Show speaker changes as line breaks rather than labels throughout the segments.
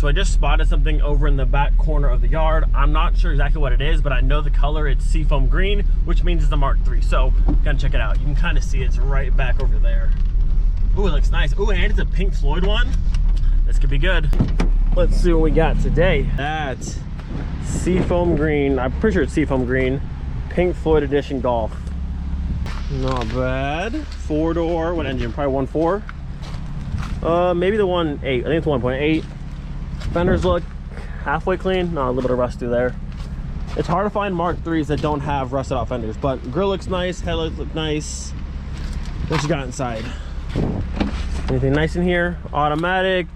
So I just spotted something over in the back corner of the yard. I'm not sure exactly what it is, but I know the color, it's seafoam green, which means it's the Mark III. So gotta check it out. You can kind of see it's right back over there. Ooh, it looks nice. Ooh, and it's a Pink Floyd one. This could be good. Let's see what we got today. That's seafoam green. I'm pretty sure it's seafoam green. Pink Floyd Edition Golf. Not bad. 4-door. What engine? Probably 1.4. Maybe the 1.8. I think it's 1.8. Fenders look halfway clean. No, a little bit of rust through there. It's hard to find Mark IIIs that don't have rusted out fenders, but grill looks nice. Headlights look nice. What you got inside? Anything nice in here? Automatic.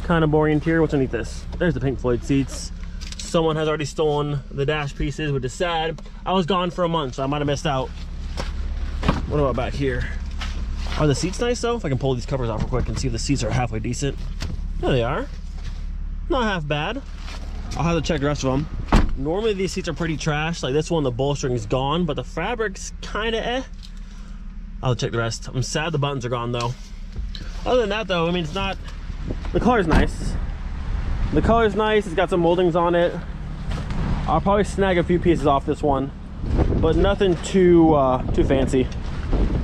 Kind of boring interior. What's underneath this? There's the Pink Floyd seats. Someone has already stolen the dash pieces, which is sad. I was gone for a month, so I might have missed out. What about back here? Are the seats nice though? If I can pull these covers off real quick and see if the seats are halfway decent. There they are. Not half bad. I'll have to check the rest of them. Normally these seats are pretty trash. Like this one, the bolstering is gone, but the fabric's kind of eh. I'll check the rest. I'm sad the buttons are gone though. Other than that though, I mean, it's not, the color's nice. The color's nice. It's got some moldings on it. I'll probably snag a few pieces off this one, but nothing too fancy.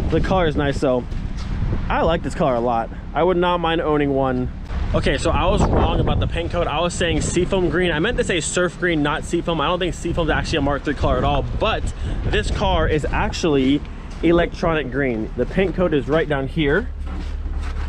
The color is nice though. I like this color a lot. I would not mind owning one. Okay, so I was wrong about the paint coat. I was saying seafoam green. I meant to say surf green, not seafoam. I don't think seafoam is actually a Mark III color at all, but this car is actually electronic green. The paint coat is right down here,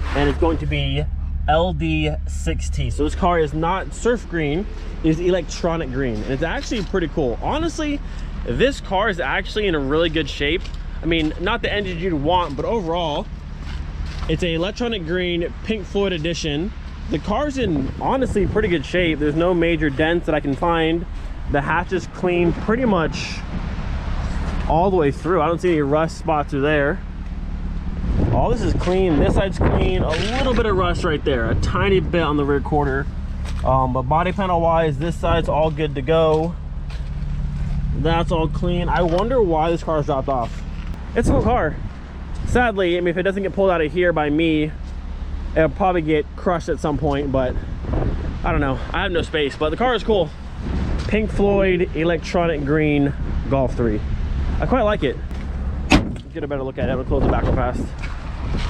and it's going to be LD6T. So this car is not surf green, it's electronic green, and it's actually pretty cool. Honestly, this car is actually in a really good shape. I mean, not the engine you'd want, but overall, it's an electronic green Pink Floyd edition. The car's in honestly pretty good shape. There's no major dents that I can find. The hatch is clean pretty much all the way through. I don't see any rust spots through there. All this is clean. This side's clean. A little bit of rust right there, a tiny bit on the rear quarter. But body panel wise, this side's all good to go. That's all clean. I wonder why this car's dropped off. It's a cool car. Sadly, I mean, if it doesn't get pulled out of here by me, it'll probably get crushed at some point, but I don't know. I have no space, but the car is cool. Pink Floyd electronic green Golf 3. I quite like it. Get a better look at it. I'm gonna close the back real fast.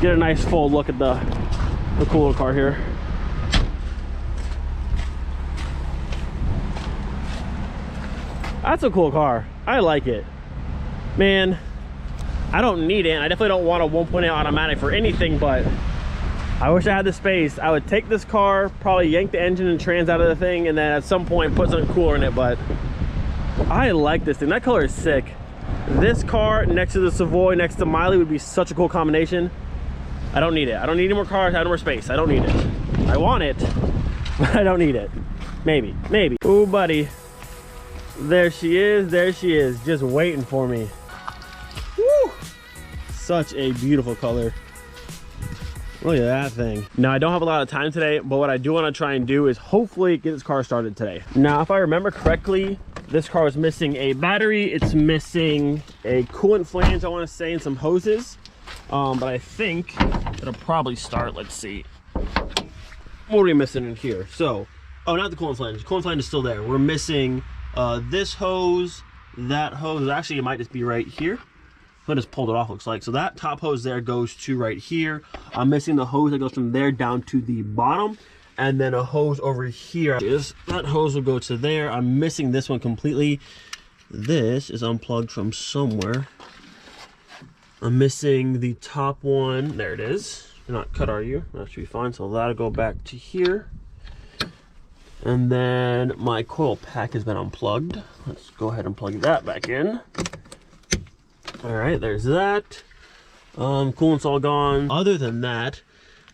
Get a nice full look at the cool little car here. That's a cool car. I like it. Man, I don't need it. I definitely don't want a 1.8 automatic for anything, but I wish I had the space. I would take this car, probably yank the engine and trans out of the thing, and then at some point put something cooler in it, but I like this thing. That color is sick. This car next to the Savoy, next to Miley would be such a cool combination. I don't need it. I don't need any more cars. I have no more space. I don't need it. I want it, but I don't need it. Maybe, maybe. Oh, buddy. There she is. There she is. Just waiting for me. Woo! Such a beautiful color. Look at that thing. Now, I don't have a lot of time today, but what I do want to try and do is hopefully get this car started today. Now, if I remember correctly, this car was missing a battery. It's missing a coolant flange, I want to say, and some hoses. But I think it'll probably start. Let's see. What are we missing in here? So, oh, not the coolant flange. The coolant flange is still there. We're missing this hose, that hose. Actually, it might just be right here. I just pulled it off, looks like. So that top hose there goes to right here. I'm missing the hose that goes from there down to the bottom, and then a hose over here. That hose will go to there. I'm missing this one completely. This is unplugged from somewhere. I'm missing the top one. There it is. You're not cut, are you? That should be fine. So that'll go back to here. And then my coil pack has been unplugged. Let's go ahead and plug that back in. All right, there's that. Coolant's all gone. Other than that,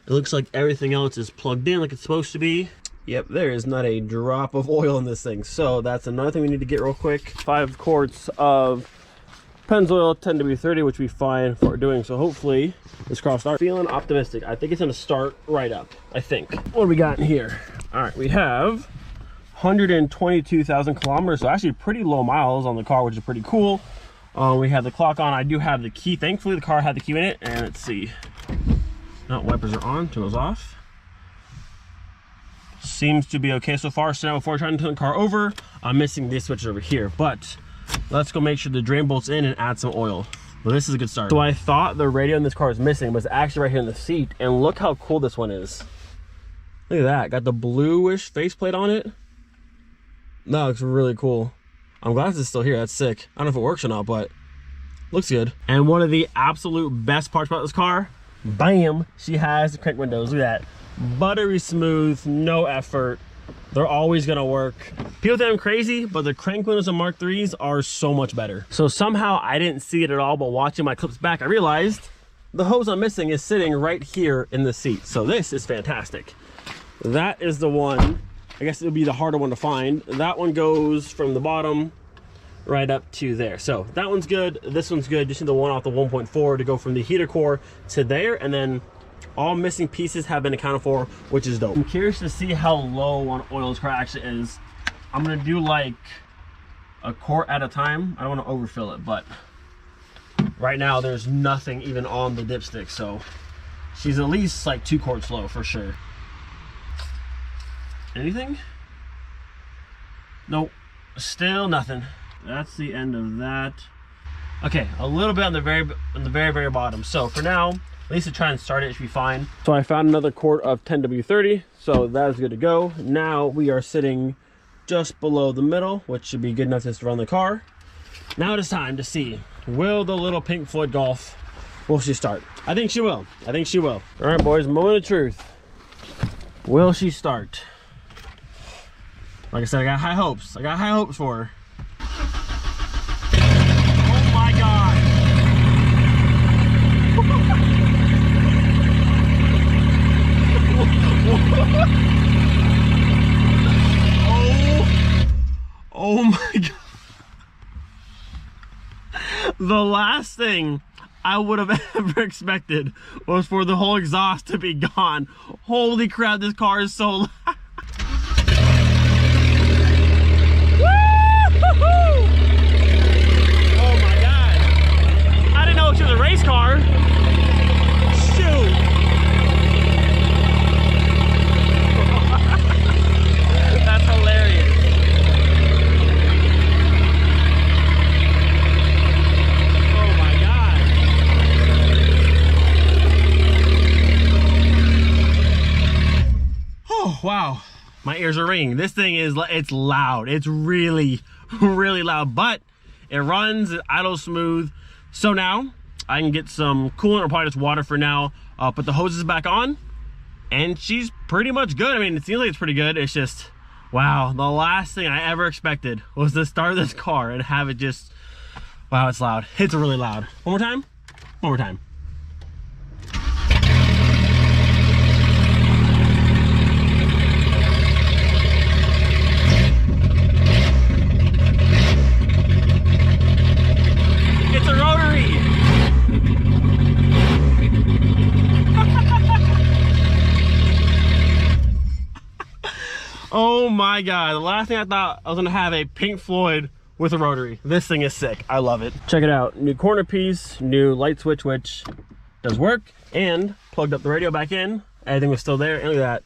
it looks like everything else is plugged in like it's supposed to be. Yep, there is not a drop of oil in this thing. So that's another thing we need to get real quick. 5 quarts of Pennzoil 10W30, which we fine for doing. So hopefully this car will start. Feeling optimistic. I think it's gonna start right up, I think. What do we got in here? All right, we have 122,000 kilometers. So actually pretty low miles on the car, which is pretty cool. We have the clock on. I do have the key. Thankfully, the car had the key in it. And let's see. No, wipers are on. Turn those off. seems to be okay so far. So now before I try to turn the car over, I'm missing these switches over here. But let's go make sure the drain bolt's in and add some oil. Well, this is a good start. So I thought the radio in this car was missing, but it's actually right here in the seat. And look how cool this one is. Look at that, got the bluish faceplate on it. That looks really cool. I'm glad this is still here, that's sick. I don't know if it works or not, but looks good. And one of the absolute best parts about this car, bam, she has the crank windows. Look at that, buttery smooth, no effort. They're always gonna work. People think I'm crazy, but the crank windows on Mark IIIs are so much better. So somehow I didn't see it at all, but watching my clips back, I realized the hose I'm missing is sitting right here in the seat. So this is fantastic. That is the one, I guess it would be the harder one to find. That one goes from the bottom right up to there. So that one's good, this one's good. Just need the one off the 1.4 to go from the heater core to there, and then all missing pieces have been accounted for, which is dope. I'm curious to see how low on oil this car actually is. I'm gonna do like a quart at a time. I don't want to overfill it, but right now there's nothing even on the dipstick, so she's at least like 2 quarts low for sure. Anything? Nope, still nothing. That's the end of that. Okay, a little bit on the very bottom. So for now, at least to try and start it, should be fine. So I found another quart of 10W30, so that is good to go. Now we are sitting just below the middle, which should be good enough just to run the car. Now it is time to see, will the little Pink Floyd Golf, will she start? I think she will. I think she will. All right, boys, moment of truth. Will she start? Like I said, I got high hopes. I got high hopes for her. Oh my God. Oh my God. The last thing I would have ever expected was for the whole exhaust to be gone. Holy crap, this car is so loud. Oh my God. I didn't know it was a race car. Shoot. That's hilarious. Oh my God. Oh, wow. My ears are ringing. This thing is, it's loud. It's really, really loud, but it runs, it idles smooth. So now I can get some coolant or probably just water for now. Put the hoses back on and she's pretty much good. I mean, it seems like it's pretty good. It's just, wow, the last thing I ever expected was to start this car and have it just, wow, it's loud. It's really loud. One more time. One more time. It's a rotary. Oh my God, the last thing I thought I was gonna have a Pink Floyd with a rotary. This thing is sick, I love it. Check it out, new corner piece, new light switch, which does work, and plugged up the radio back in. Everything was still there, and look at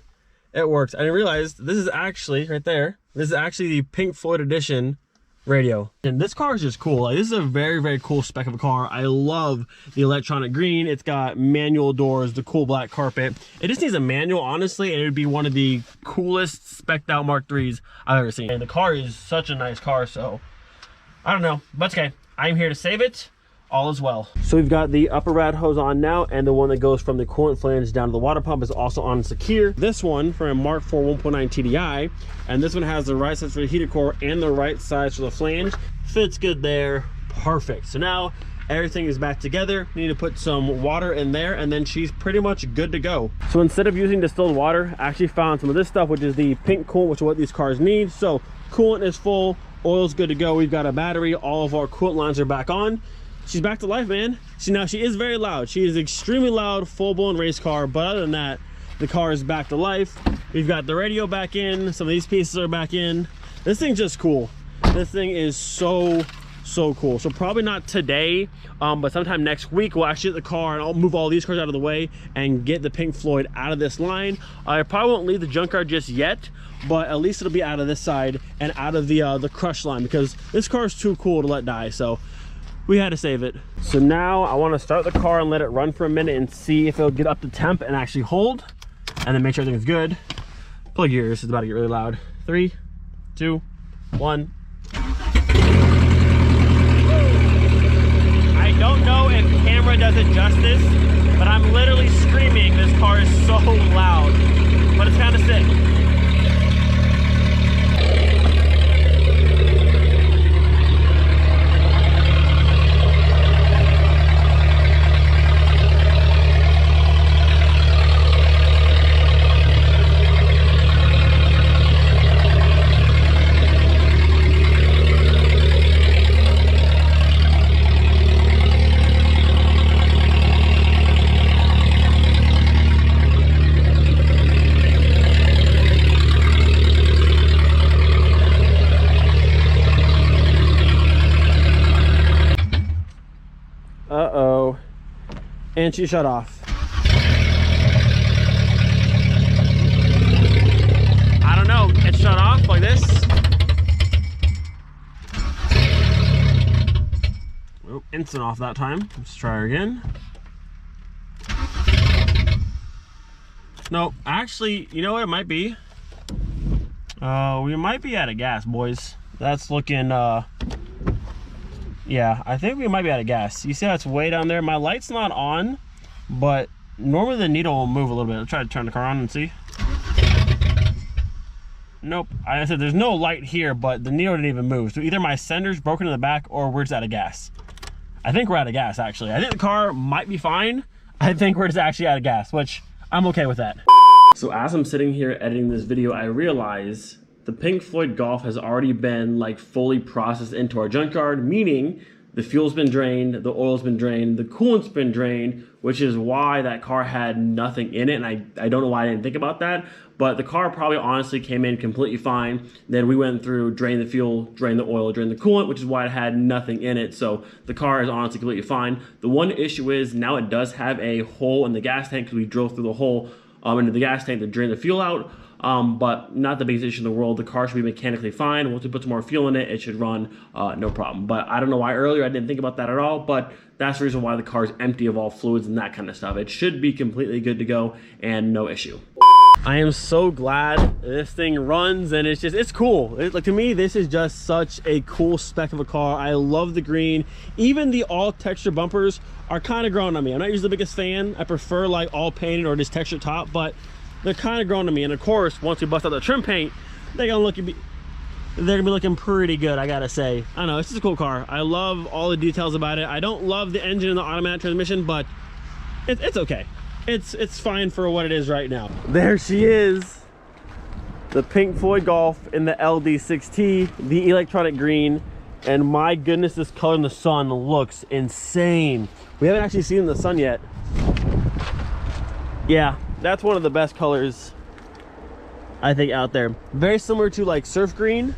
that, it works. I didn't realize this is actually, right there, this is actually the Pink Floyd edition radio. And this car is just cool. Like, this is a very, very cool spec of a car. I love the electronic green. It's got manual doors, the cool black carpet. It just needs a manual, honestly, and it would be one of the coolest spec'd out Mark IIIs I've ever seen. And the car is such a nice car, so I don't know, but it's okay. I'm here to save it. All is well. So we've got the upper rad hose on now, and the one that goes from the coolant flange down to the water pump is also on secure. This one from a Mark IV 1.9 TDI, and this one has the right size for the heater core and the right size for the flange. Fits good there, perfect. So now everything is back together. We need to put some water in there, and then she's pretty much good to go. So instead of using distilled water, I actually found some of this stuff, which is the pink coolant, which is what these cars need. So coolant is full, oil's good to go. We've got a battery, all of our coolant lines are back on. She's back to life, man. She is very loud. She is extremely loud, full-blown race car, but other than that, the car is back to life. We've got the radio back in, some of these pieces are back in. This thing's just cool. This thing is so so cool. So probably not today, but sometime next week we'll actually get the car and I'll move all these cars out of the way and get the Pink Floyd out of this line. I probably won't leave the junkyard just yet, but at least it'll be out of this side and out of the crush line, because this car is too cool to let die. So we had to save it. So now I want to start the car and let it run for a minute and see if it'll get up to temp and actually hold, and then make sure everything's good. Plug your ears, it's about to get really loud. 3, 2, 1. I don't know if camera does it justice, but I'm literally screaming. This car is so loud, but it's kind of sick. Uh-oh. And she shut off. I don't know. It shut off like this. Oh, instant off that time. Let's try her again. No, actually, you know what it might be? We might be out of gas, boys. That's looking, yeah, I think we might be out of gas. You see how it's way down there? My light's not on, but normally the needle will move a little bit. I'll try to turn the car on and see. Nope, I said there's no light here, but the needle didn't even move. So either my sender's broken in the back or we're just out of gas. I think we're out of gas, actually. I think the car might be fine. I think we're just actually out of gas, which I'm okay with that. So as I'm sitting here editing this video, I realize the Pink Floyd Golf has already been like fully processed into our junkyard, meaning the fuel's been drained, the oil's been drained, the coolant's been drained, which is why that car had nothing in it. And I don't know why I didn't think about that, but the car probably honestly came in completely fine. Then we went through, drained the fuel, drained the oil, drained the coolant, which is why it had nothing in it. So the car is honestly completely fine. The one issue is now it does have a hole in the gas tank because we drove through the hole into the gas tank to drain the fuel out. But not the biggest issue in the world. The car should be mechanically fine. Once we put some more fuel in it, it should run no problem. But I don't know why earlier I didn't think about that at all, but that's the reason why the car is empty of all fluids and that kind of stuff. It should be completely good to go and no issue. I am so glad this thing runs, and it's cool. Like, to me, this is just such a cool spec of a car. I love the green. Even the all texture bumpers are kind of growing on me. I'm not usually the biggest fan. I prefer like all painted or just textured top, but they're kind of growing to me. And of course, once we bust out the trim paint, they're gonna be looking pretty good, I gotta say. I don't know, it's just a cool car. I love all the details about it. I don't love the engine and the automatic transmission, but it's okay. It's fine for what it is right now. There she is, the Pink Floyd Golf in the LD6T, the electronic green. And my goodness, this color in the sun looks insane. We haven't actually seen the sun yet. Yeah, that's one of the best colors I think out there. Very similar to like surf green,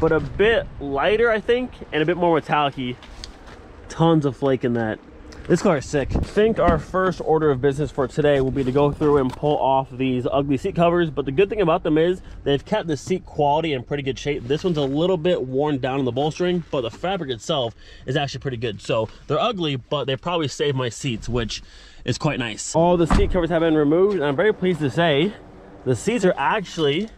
but a bit lighter, I think, and a bit more metallic-y. Tons of flake in that. This car is sick. I think our first order of business for today will be to go through and pull off these ugly seat covers, but the good thing about them is they've kept the seat quality in pretty good shape. This one's a little bit worn down in the bolstering, but the fabric itself is actually pretty good. So they're ugly, but they probably saved my seats, which is quite nice. All the seat covers have been removed, and I'm very pleased to say the seats are actually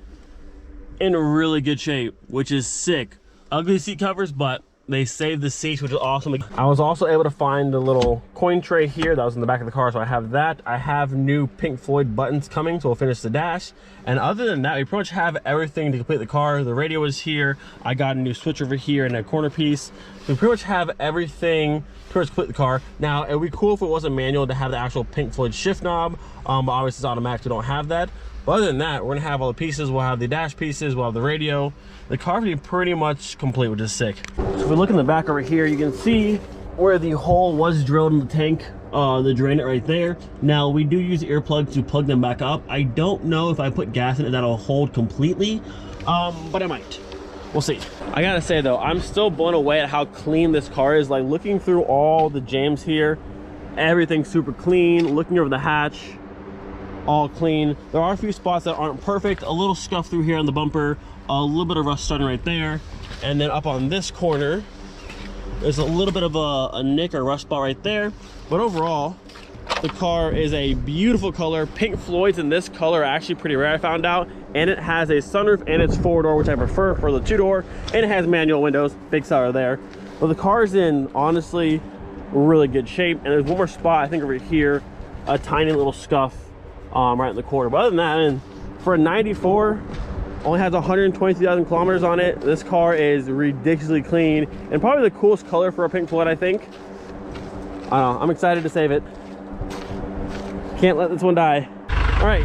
in really good shape, which is sick. Ugly seat covers, but they saved the seats, which is awesome. I was also able to find the little coin tray here that was in the back of the car, so I have that. I have new Pink Floyd buttons coming, so we'll finish the dash. And other than that, we pretty much have everything to complete the car. The radio is here. I got a new switch over here and a corner piece. We pretty much have everything to complete the car. Now, it would be cool if it wasn't manual to have the actual Pink Floyd shift knob, but obviously it's automatic, so we don't have that. But other than that, we're gonna have all the pieces. We'll have the dash pieces, we'll have the radio. The car will be pretty much complete, which is sick. So if we look in the back over here, you can see where the hole was drilled in the tank, the drain it right there. Now, we do use earplugs to plug them back up. I don't know if I put gas in it that'll hold completely, but I might. We'll see. I gotta say though, I'm still blown away at how clean this car is. Like looking through all the jams here, everything's super clean. Looking over the hatch, all clean. There are a few spots that aren't perfect. A little scuff through here on the bumper, a little bit of rust starting right there. And then up on this corner, there's a little bit of a nick or rust spot right there. But overall, the car is a beautiful color. Pink Floyd's in this color are actually pretty rare, I found out. And it has a sunroof and it's 4-door, which I prefer for the 2-door. And it has manual windows, big seller there. But the car's in, honestly, really good shape. And there's one more spot, I think over here, a tiny little scuff right in the corner. But other than that, and for a 94, only has 122,000 kilometers on it. This car is ridiculously clean and probably the coolest color for a Pink Floyd, I think. I don't know, I'm excited to save it. Can't let this one die. All right,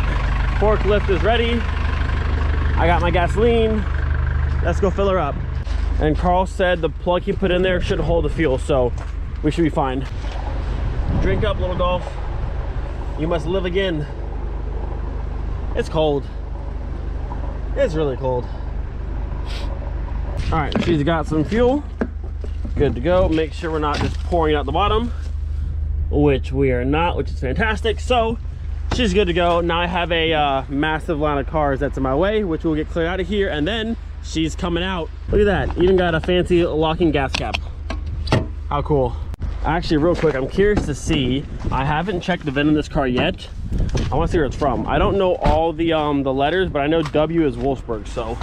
forklift is ready. I got my gasoline. Let's go fill her up. And Carl said the plug he put in there should hold the fuel, so we should be fine. Drink up, little Golf. You must live again. It's cold. It's really cold. All right, she's got some fuel. Good to go. Make sure we're not just pouring it out the bottom, which we are not, which is fantastic. So she's good to go. Now I have a massive line of cars that's in my way, which we'll get cleared out of here, and then she's coming out. Look at that, even got a fancy locking gas cap. How cool. Actually, real quick, I'm curious to see, I haven't checked the VIN in this car yet. I want to see where it's from. I don't know all the letters, but I know W is Wolfsburg, so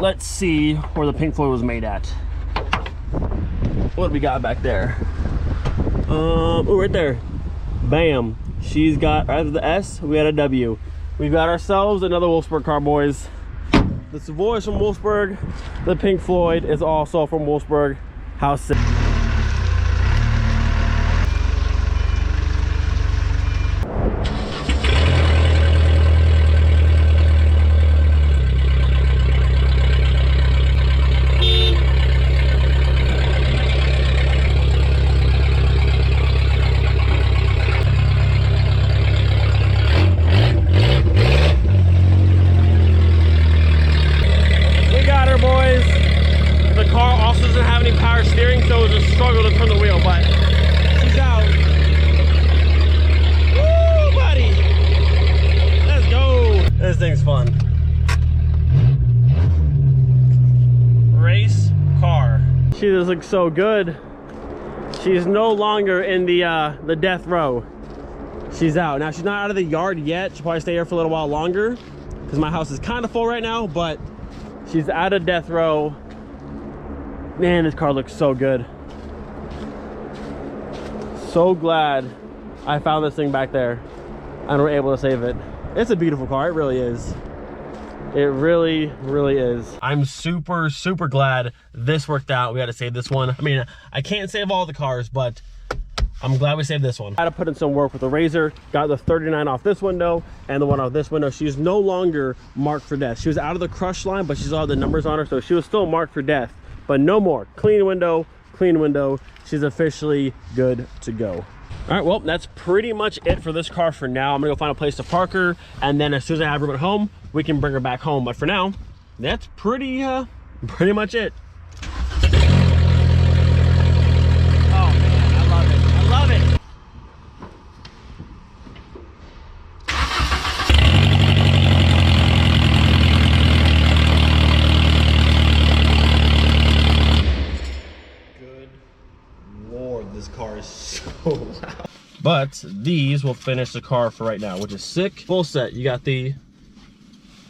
let's see where the Pink Floyd was made at. What do we got back there? Oh, right there. Bam. She's got, right after the S, we had a W. We've got ourselves another Wolfsburg car, boys. The Savoy is from Wolfsburg. The Pink Floyd is also from Wolfsburg. How sick. This thing's fun. Race car. She just looks so good. She's no longer in the death row. She's out. Now she's not out of the yard yet. She'll probably stay here for a little while longer because my house is kind of full right now, but she's out of death row. Man, this car looks so good. So glad I found this thing back there and we're able to save it. It's a beautiful car, it really is. It really, really is. I'm super, super glad this worked out. We had to save this one. I mean, I can't save all the cars, but I'm glad we saved this one. I had to put in some work with the razor. Got the 39 off this window and the one off this window. She's no longer marked for death. She was out of the crush line, but she's all the numbers on her, so she was still marked for death, but no more. Clean window, clean window. She's officially good to go. All right, well, that's pretty much it for this car for now. I'm gonna go find a place to park her, and then as soon as I have room at home, we can bring her back home. But for now, that's pretty much it. Oh man, I love it. I love it. Good Lord, this car is so loud. But these will finish the car for right now, which is sick. Full set. You got the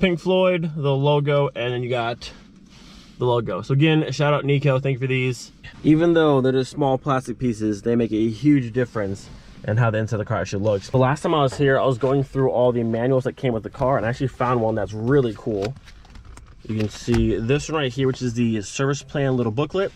Pink Floyd, the logo, and then you got the logo. So again, shout out Nico, thank you for these. Even though they're just small plastic pieces, they make a huge difference in how the inside of the car actually looks. The last time I was here, I was going through all the manuals that came with the car and I actually found one that's really cool. You can see this one right here, which is the service plan little booklet.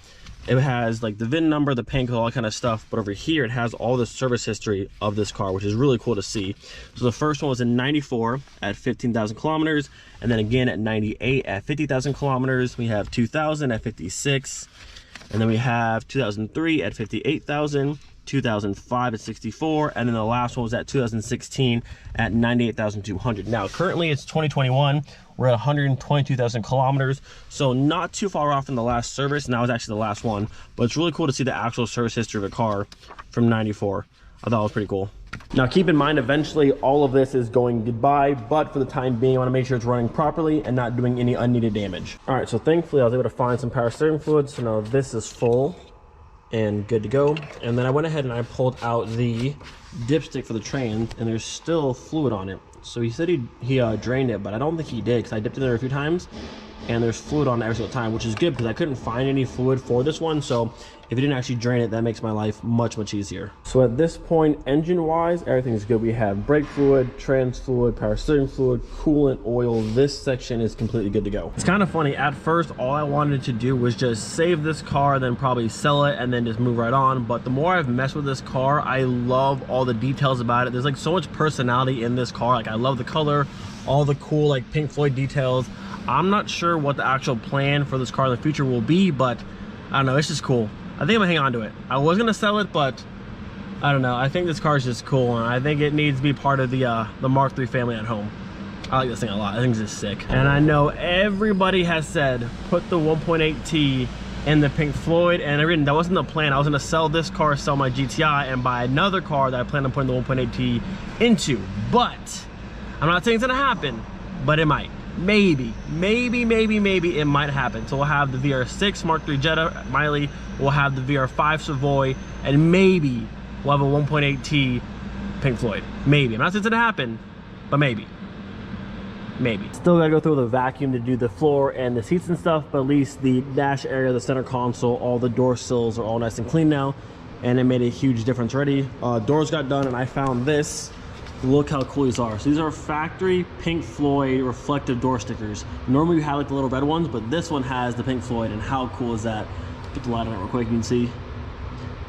It has like the VIN number, the paint code, all that kind of stuff. But over here, it has all the service history of this car, which is really cool to see. So the first one was in 94 at 15,000 kilometers. And then again at 98 at 50,000 kilometers. We have 2000 at 56. And then we have 2003 at 58,000. 2005 at 64, and then the last one was at 2016 at 98,200. Now currently it's 2021, we're at 122,000 kilometers, so not too far off from the last service, and that was actually the last one. But it's really cool to see the actual service history of a car from 94. I thought it was pretty cool. Now keep in mind, eventually all of this is going goodbye, but for the time being, I want to make sure it's running properly and not doing any unneeded damage. All right, so thankfully I was able to find some power steering fluid, so now this is full and good to go. And then I went ahead and I pulled out the dipstick for the trans, and there's still fluid on it. So he said he drained it, but I don't think he did, because I dipped it in there a few times and there's fluid on it every single time, which is good because I couldn't find any fluid for this one. So if it didn't actually drain it, that makes my life much easier. So at this point, engine wise, everything's good. We have brake fluid, trans fluid, power steering fluid, coolant, oil. This section is completely good to go. It's kind of funny, at first all I wanted to do was just save this car, then probably sell it and then just move right on. But the more I've messed with this car, I love all the details about it. There's like so much personality in this car. Like I love the color, all the cool like Pink Floyd details. I'm not sure what the actual plan for this car in the future will be, but I don't know, it's just cool. I think I'm gonna hang on to it. I was gonna sell it, but I don't know. I think this car is just cool, and I think it needs to be part of the Mark III family at home. I like this thing a lot. I think it's just sick. And I know everybody has said, put the 1.8T in the Pink Floyd, and that wasn't the plan. I was gonna sell this car, sell my GTI, and buy another car that I plan on putting the 1.8T into. But I'm not saying it's gonna happen, but it might. Maybe it might happen. So we'll have the VR6 Mark III Jetta Miley, we'll have the VR5 Savoy, and maybe we'll have a 1.8T Pink Floyd. Maybe. I'm not saying it's gonna happen, but maybe. Still gotta go through the vacuum to do the floor and the seats and stuff, but at least the dash area, the center console, all the door sills are all nice and clean now, and it made a huge difference already. Doors got done, and I found this. Look how cool these are. So these are factory Pink Floyd reflective door stickers. Normally you have like the little red ones, but this one has the Pink Floyd, and how cool is that? Put the light on it real quick, you can see.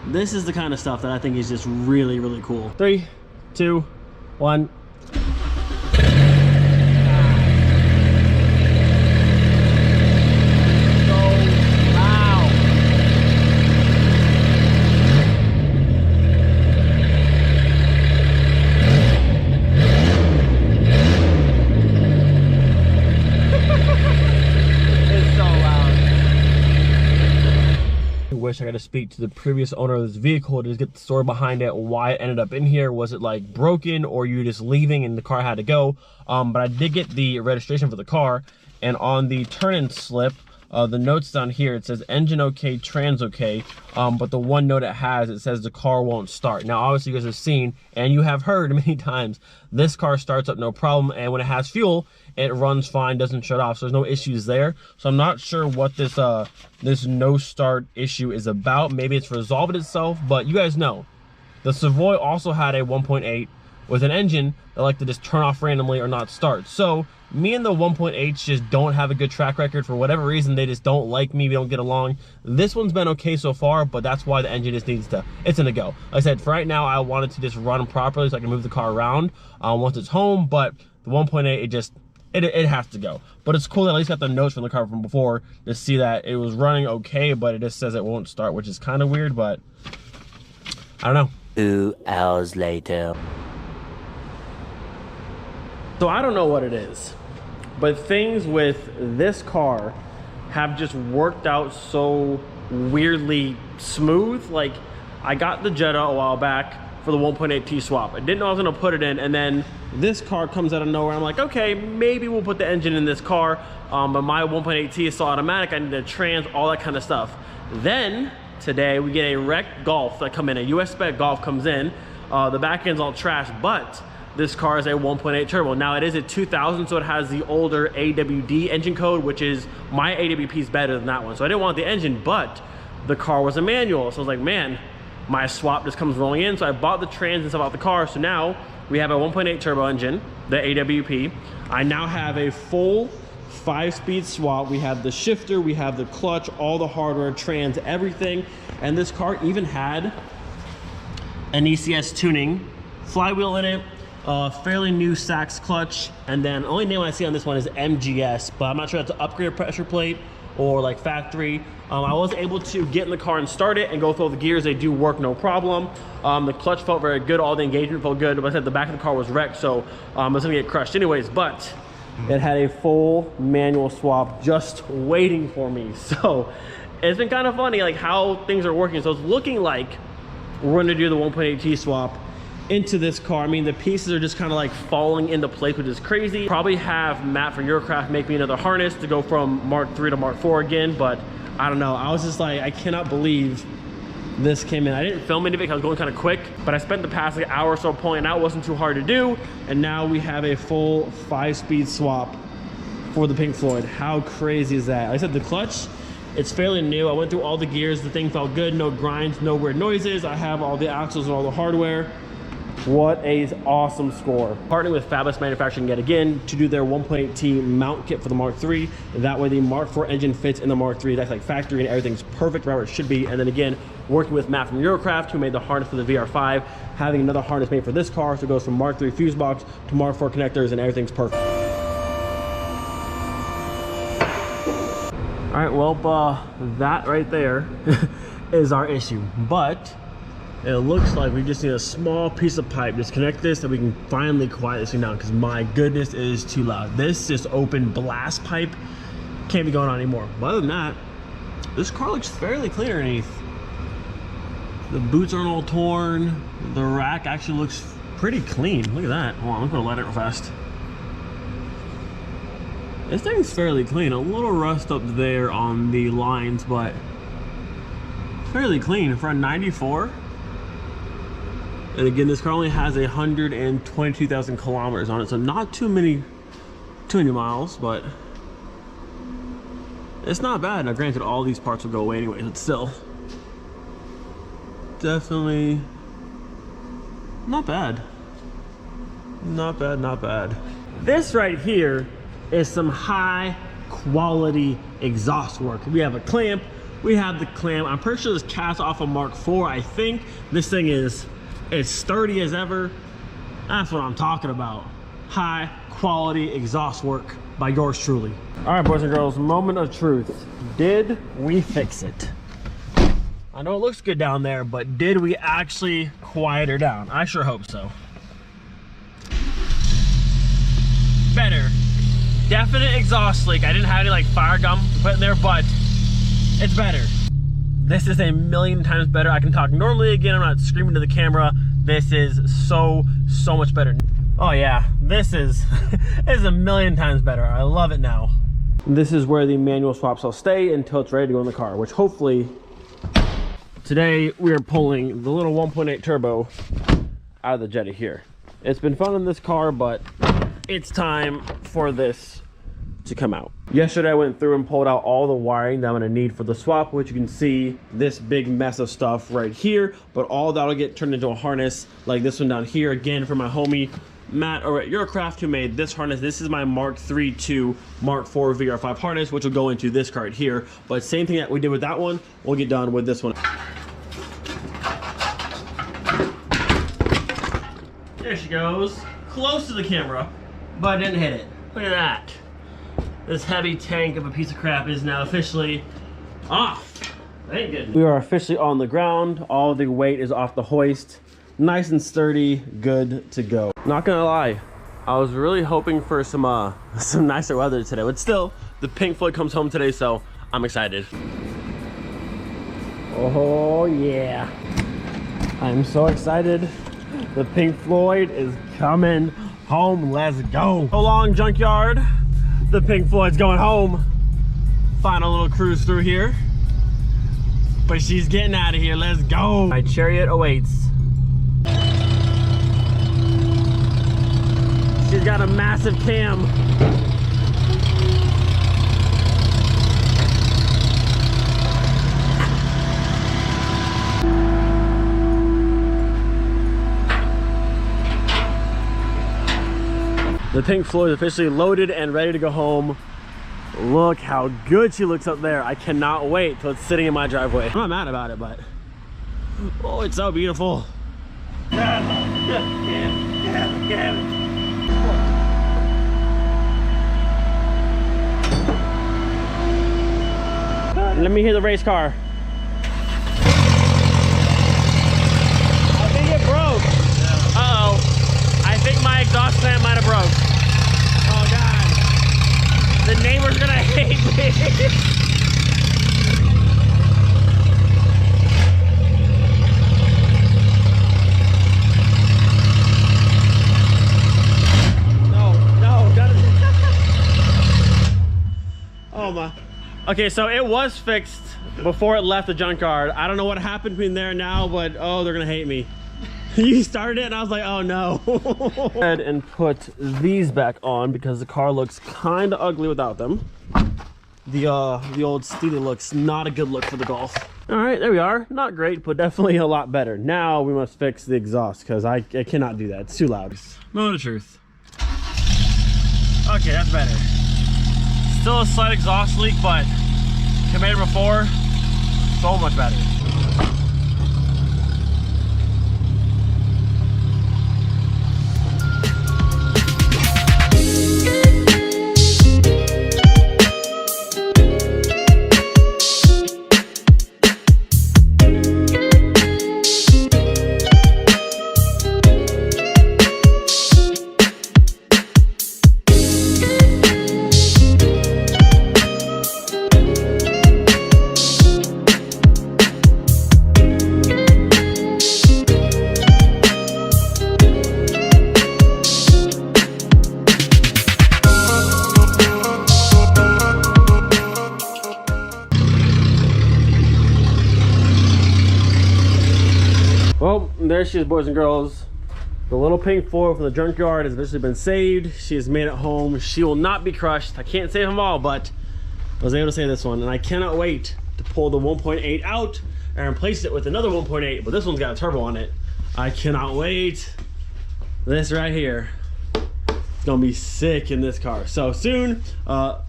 This is the kind of stuff that I think is just really cool. 3, 2, 1. I got to speak to the previous owner of this vehicle to just get the story behind it, why it ended up in here. Was it like broken, or you just leaving and the car had to go? But I did get the registration for the car, and on the turn-in slip, the notes down here, it says engine okay, trans okay, but the one note it has, it says the car won't start. Now obviously you guys have seen, and you have heard many times, this car starts up no problem, and when it has fuel, it runs fine, doesn't shut off, so there's no issues there. So I'm not sure what this this no start issue is about. Maybe it's resolved itself, but you guys know the Savoy also had a 1.8 with an engine that like to just turn off randomly or not start. So me and the 1.8s just don't have a good track record. For whatever reason, they just don't like me, we don't get along. This one's been okay so far, but that's why the engine just needs to, it's gonna go. Like I said, for right now, I wanted to just run properly so I can move the car around once it's home, but the 1.8, it has to go. But it's cool that I at least got the notes from the car from before to see that it was running okay, but it just says it won't start, which is kind of weird, but I don't know.
2 hours later.
So I don't know what it is, but things with this car have just worked out so weirdly smooth. Like, I got the Jetta a while back for the 1.8T swap. I didn't know I was gonna put it in, and then this car comes out of nowhere. I'm like, okay, maybe we'll put the engine in this car, but my 1.8T is so automatic, I need a trans, all that kind of stuff. Then today we get a wrecked Golf that come in, a US spec Golf comes in, the back end's all trash, but this car is a 1.8 turbo. Now it is a 2000, so it has the older AWD engine code, which is, my AWP is better than that one. So I didn't want the engine, but the car was a manual. So I was like, man, my swap just comes rolling in. So I bought the trans and stuff out the car. So now we have a 1.8 turbo engine, the AWP. I now have a full 5-speed swap. We have the shifter, we have the clutch, all the hardware, trans, everything. And this car even had an ECS tuning flywheel in it, fairly new Sachs clutch, and then the only name I see on this one is MGS, but I'm not sure that's an upgraded pressure plate or like factory. I was able to get in the car and start it and go through all the gears. They do work no problem. The clutch felt very good. All the engagement felt good. But I said the back of the car was wrecked, so I was gonna get crushed anyways. But it had a full manual swap just waiting for me. So it's been kind of funny like how things are working. So it's looking like we're gonna do the 1.8T swap into this car. I mean, the pieces are just kind of like falling into place, which is crazy. Probably have Matt from Eurocraft make me another harness to go from Mark 3 to Mark 4 again, but I don't know. I was just like, I cannot believe this came in. I didn't film any of it because I was going kind of quick, but I spent the past like hour or so pulling it out. It wasn't too hard to do, and now we have a full 5-speed swap for the Pink Floyd. How crazy is that? Like I said, the clutch, it's fairly new. I went through all the gears. The thing felt good. No grinds, no weird noises. I have all the axles and all the hardware. What a awesome score. Partnering with Fabulous Manufacturing yet again to do their 1.8T mount kit for the Mark III. That way the Mark IV engine fits in the Mark III. That's like factory and everything's perfect right where it should be. And then again, working with Matt from Eurocraft, who made the harness for the VR5, having another harness made for this car. So it goes from Mark III fuse box to Mark IV connectors and everything's perfect. All right, well, that right there is our issue. But it looks like we just need a small piece of pipe. Just connect this and we can finally quiet this thing down, because my goodness, it is too loud. This just open blast pipe can't be going on anymore. But other than that, this car looks fairly clean underneath. The boots aren't all torn. The rack actually looks pretty clean. Look at that. Hold on, I'm gonna light it real fast. This thing's fairly clean. A little rust up there on the lines, but fairly clean for a 94. And again, this car only has 122,000 kilometers on it, so not too many miles, but it's not bad. Now granted, all these parts will go away anyway, but still definitely not bad. Not bad, not bad. This right here is some high quality exhaust work. We have a clamp, we have the clamp. I'm pretty sure this cast off a Mark IV, I think. This thing is sturdy as ever. That's what I'm talking about. High quality exhaust work by yours truly. All right, boys and girls, moment of truth. Did we fix it? I know it looks good down there, but did we actually quiet her down? I sure hope so. Better. Definite exhaust leak. I didn't have any like fire gum to put in there, but it's better. This is a million times better. I can talk normally again. I'm not screaming to the camera. This is so much better. Oh yeah, this is a million times better. I love it now. This is where the manual swaps will stay until it's ready to go in the car, which hopefully today we are pulling the little 1.8 turbo out of the Jetta here. It's been fun in this car, but it's time for this to come out. Yesterday I went through and pulled out all the wiring that I'm gonna need for the swap, which you can see this big mess of stuff right here, but all that'll get turned into a harness like this one down here, again for my homie Matt over at Eurocraft, who made this harness. This is my Mark III to Mark IV VR5 harness, which will go into this cart here, but same thing that we did with that one, we'll get done with this one. There she goes, close to the camera, but I didn't hit it. Look at that. This heavy tank of a piece of crap is now officially off. Thank goodness. We are officially on the ground. All the weight is off the hoist. Nice and sturdy, good to go. Not gonna lie, I was really hoping for some nicer weather today, but still, the Pink Floyd comes home today, so I'm excited. Oh yeah. I'm so excited. The Pink Floyd is coming home. Let's go. So long, junkyard. The Pink Floyd's going home. Final little cruise through here. But she's getting out of here. Let's go. My chariot awaits. She's got a massive cam. The Pink Floyd is officially loaded and ready to go home. Look how good she looks up there. I cannot wait till it's sitting in my driveway. I'm not mad about it, but oh, it's so beautiful. Let me hear the race car. I think it broke. Yeah. Uh-oh. I think my exhaust fan might have broke. Oh God. The neighbor's gonna hate me. Oh my. Okay, so it was fixed before it left the junkyard. I don't know what happened between there and now, but oh, they're gonna hate me. You started it and I was like, oh no. Go ahead and put these back on because the car looks kind of ugly without them. The old Steely looks not a good look for the Golf. All right, there we are. Not great, but definitely a lot better. Now we must fix the exhaust because I cannot do that. It's too loud. Moment of truth. Okay, that's better. Still a slight exhaust leak, but compared to before, so much better. Well, there she is, boys and girls. The little Pink Floyd from the junkyard has officially been saved. She has made it home. She will not be crushed. I can't save them all, but I was able to save this one. And I cannot wait to pull the 1.8 out and replace it with another 1.8, but this one's got a turbo on it. I cannot wait. This right here. It's gonna be sick in this car. So soon, all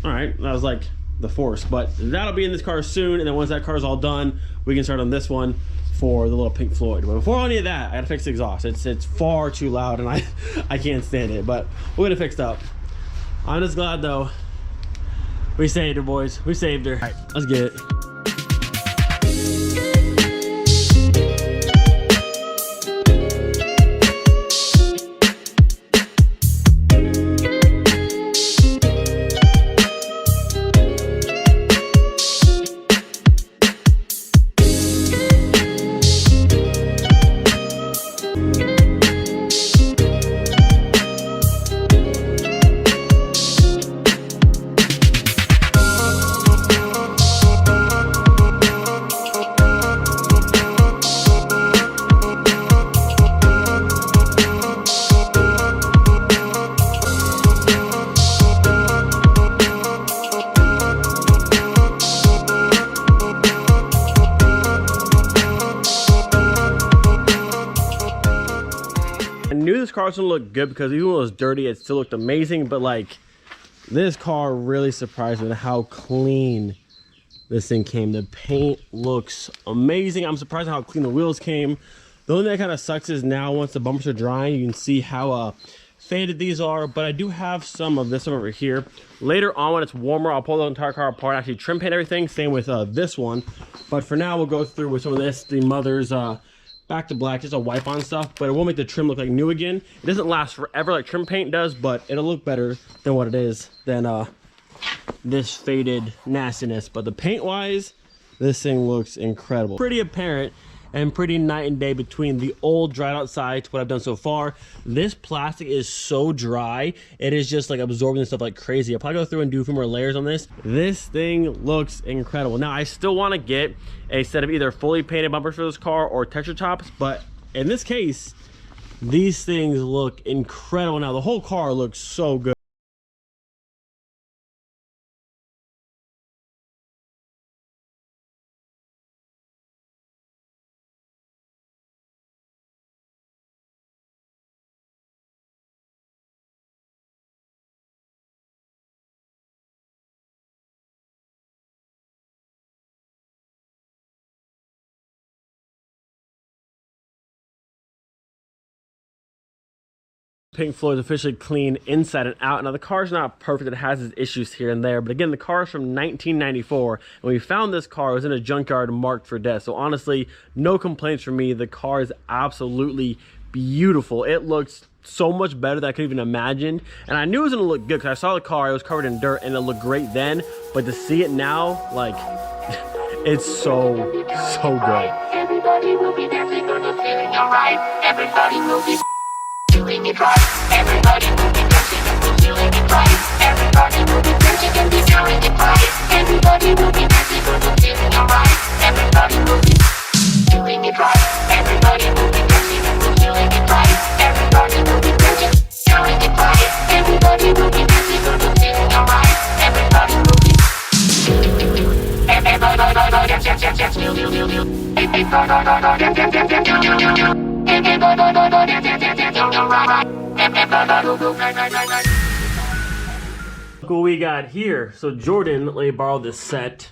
right, that was like the force, but that'll be in this car soon. And then once that car's all done, we can start on this one for the little Pink Floyd. But before any of that, I gotta fix the exhaust. It's far too loud and I can't stand it, but we'll get it fixed up. I'm just glad though, we saved her, boys. We saved her. All right, let's get it. I knew this car was gonna look good because even though it was dirty, it still looked amazing. But like, this car really surprised me with how clean this thing came. The paint looks amazing. I'm surprised at how clean the wheels came. The only thing that kind of sucks is now once the bumpers are drying, you can see how faded these are. But I do have some of this over here. Later on when it's warmer, I'll pull the entire car apart, actually trim paint everything. Same with this one. But for now, we'll go through with some of this, the mother's back to black, just a wipe on stuff, but it will make the trim look like new again. It doesn't last forever like trim paint does, but it'll look better than what it is than this faded nastiness. But the paint wise, this thing looks incredible. Pretty apparent and pretty night and day between the old dried out side to what I've done so far. This plastic is so dry, it is just like absorbing stuff like crazy. I'll probably go through and do a few more layers on this. This thing looks incredible. Now I still want to get a set of either fully painted bumpers for this car or texture tops, but in this case, these things look incredible. Now the whole car looks so good. Pink Floyd is officially clean inside and out. Now the car's not perfect, it has its issues here and there, but again, the car is from 1994. When we found this car, it was in a junkyard marked for death. So honestly, no complaints from me. The car is absolutely beautiful. It looks so much better than I could even imagine. And I knew it was gonna look good because I saw the car, it was covered in dirt and it looked great then, but to see it now, like, it's so good.
Everybody will be dancing on the feeling alright. Everybody will be doing it right. Everybody will be dancing and we're feeling it right. Everybody will be dancing and be doing it right. Everybody will be dancing and we're feeling alright. Everybody will be doing it right. Everybody will be dancing and we're feeling it right. Everybody will be dancing, doing it right. Everybody will be dancing and we're feeling alright. Everybody will be.
Look what we got here. So Jordan let me borrow this set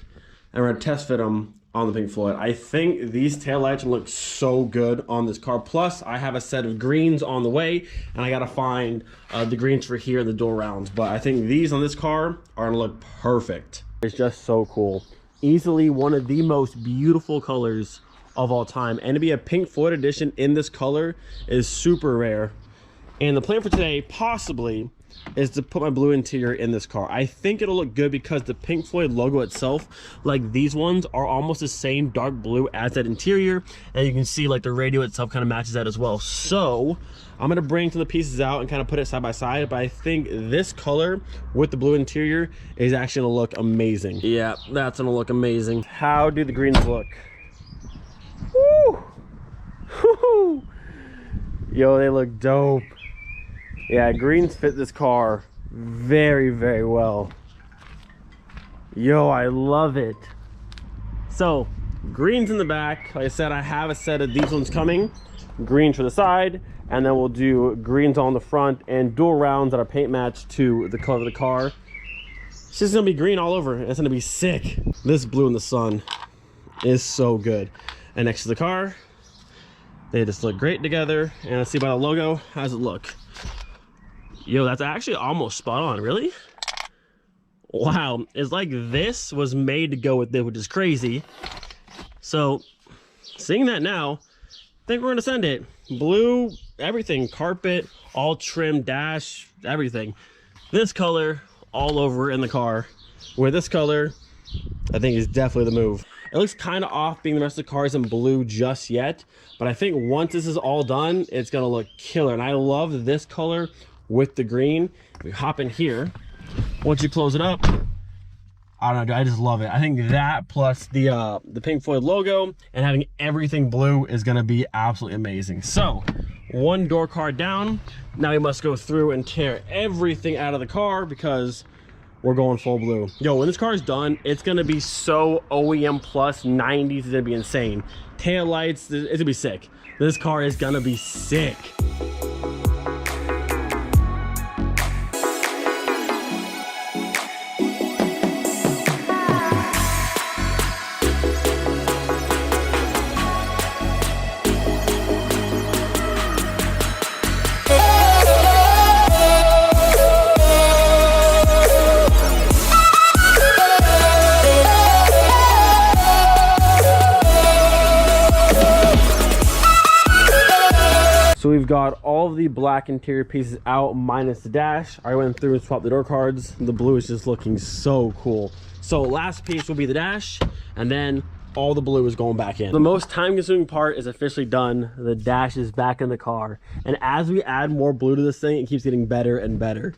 and we're gonna test fit them on the Pink Floyd. I think these taillights look so good on this car. Plus I have a set of greens on the way and I gotta find the greens for here in the door rounds. But I think these on this car are gonna look perfect. It's just so cool. Easily one of the most beautiful colors of all time, and to be a Pink Floyd edition in this color is super rare. And the plan for today possibly is to put my blue interior in this car. I think it'll look good because the Pink Floyd logo itself, like these ones, are almost the same dark blue as that interior, and you can see like the radio itself kind of matches that as well. So I'm gonna bring some of the pieces out and kind of put it side by side, but I think this color with the blue interior is actually gonna look amazing. Yeah, that's gonna look amazing. How do the greens look? Woo! Woo! Yo, they look dope. Yeah, greens fit this car very, very well. Yo, I love it. So, greens in the back. Like I said, I have a set of these ones coming. Green for the side, and then we'll do greens on the front and dual rounds that are paint matched to the color of the car. It's just gonna be green all over. It's gonna be sick. This blue in the sun is so good. And next to the car, they just look great together. And let's see by the logo, how does it look? Yo, that's actually almost spot on. Really? Wow, it's like this was made to go with this, which is crazy. So seeing that now, I think we're gonna send it blue, everything, carpet, all trim, dash, everything. This color all over in the car, where this color I think is definitely the move. It looks kind of off being the rest of the cars in blue just yet, but I think once this is all done, it's gonna look killer. And I love this color with the green. If we hop in here, once you close it up, I don't know, I just love it. I think that plus the Pink Floyd logo and having everything blue is gonna be absolutely amazing. So, one door card down. Now we must go through and tear everything out of the car because we're going full blue. Yo, when this car is done, it's gonna be so OEM plus 90s, it's gonna be insane. Tail lights, it's gonna be sick. This car is gonna be sick. So we've got all of the black interior pieces out minus the dash. I went through and swapped the door cards. The blue is just looking so cool. So last piece will be the dash, and then all the blue is going back in. The most time consuming part is officially done. The dash is back in the car. And as we add more blue to this thing, it keeps getting better and better.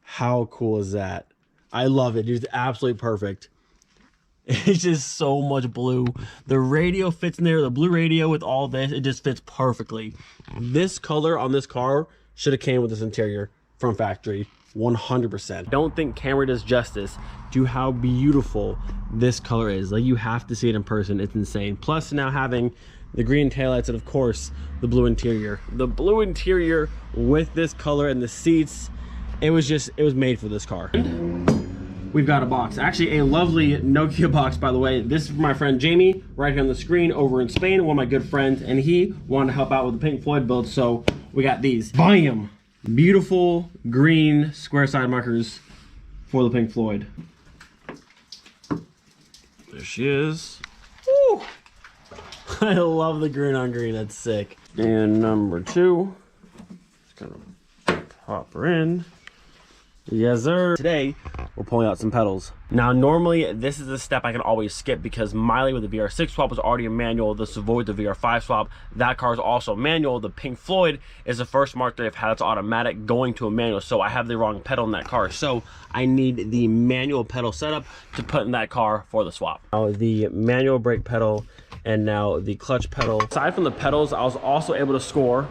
How cool is that? I love it. It's absolutely perfect. It's just so much blue. The radio fits in there. The blue radio with all this, it just fits perfectly. This color on this car should have came with this interior from factory. 100%. Don't think camera does justice to how beautiful this color is. Like, you have to see it in person. It's insane. Plus now having the green taillights, and of course the blue interior. The blue interior with this color and the seats, it was made for this car. We've got a box, actually a lovely Nokia box, by the way. This is for my friend Jamie, right here on the screen, over in Spain, one of my good friends, and he wanted to help out with the Pink Floyd build, so we got these. Bam! Beautiful green square side markers for the Pink Floyd. There she is. Woo! I love the green on green, that's sick. And number 2, just gonna pop her in. Yes, sir. Today, we're pulling out some pedals. Now, normally, this is a step I can always skip because Miley with the VR6 swap was already a manual. The Savoy with the VR5 swap, that car is also manual. The Pink Floyd is the first Mark III I've had that's automatic going to a manual, so I have the wrong pedal in that car. So I need the manual pedal setup to put in that car for the swap. Now, the manual brake pedal and now the clutch pedal. Aside from the pedals, I was also able to score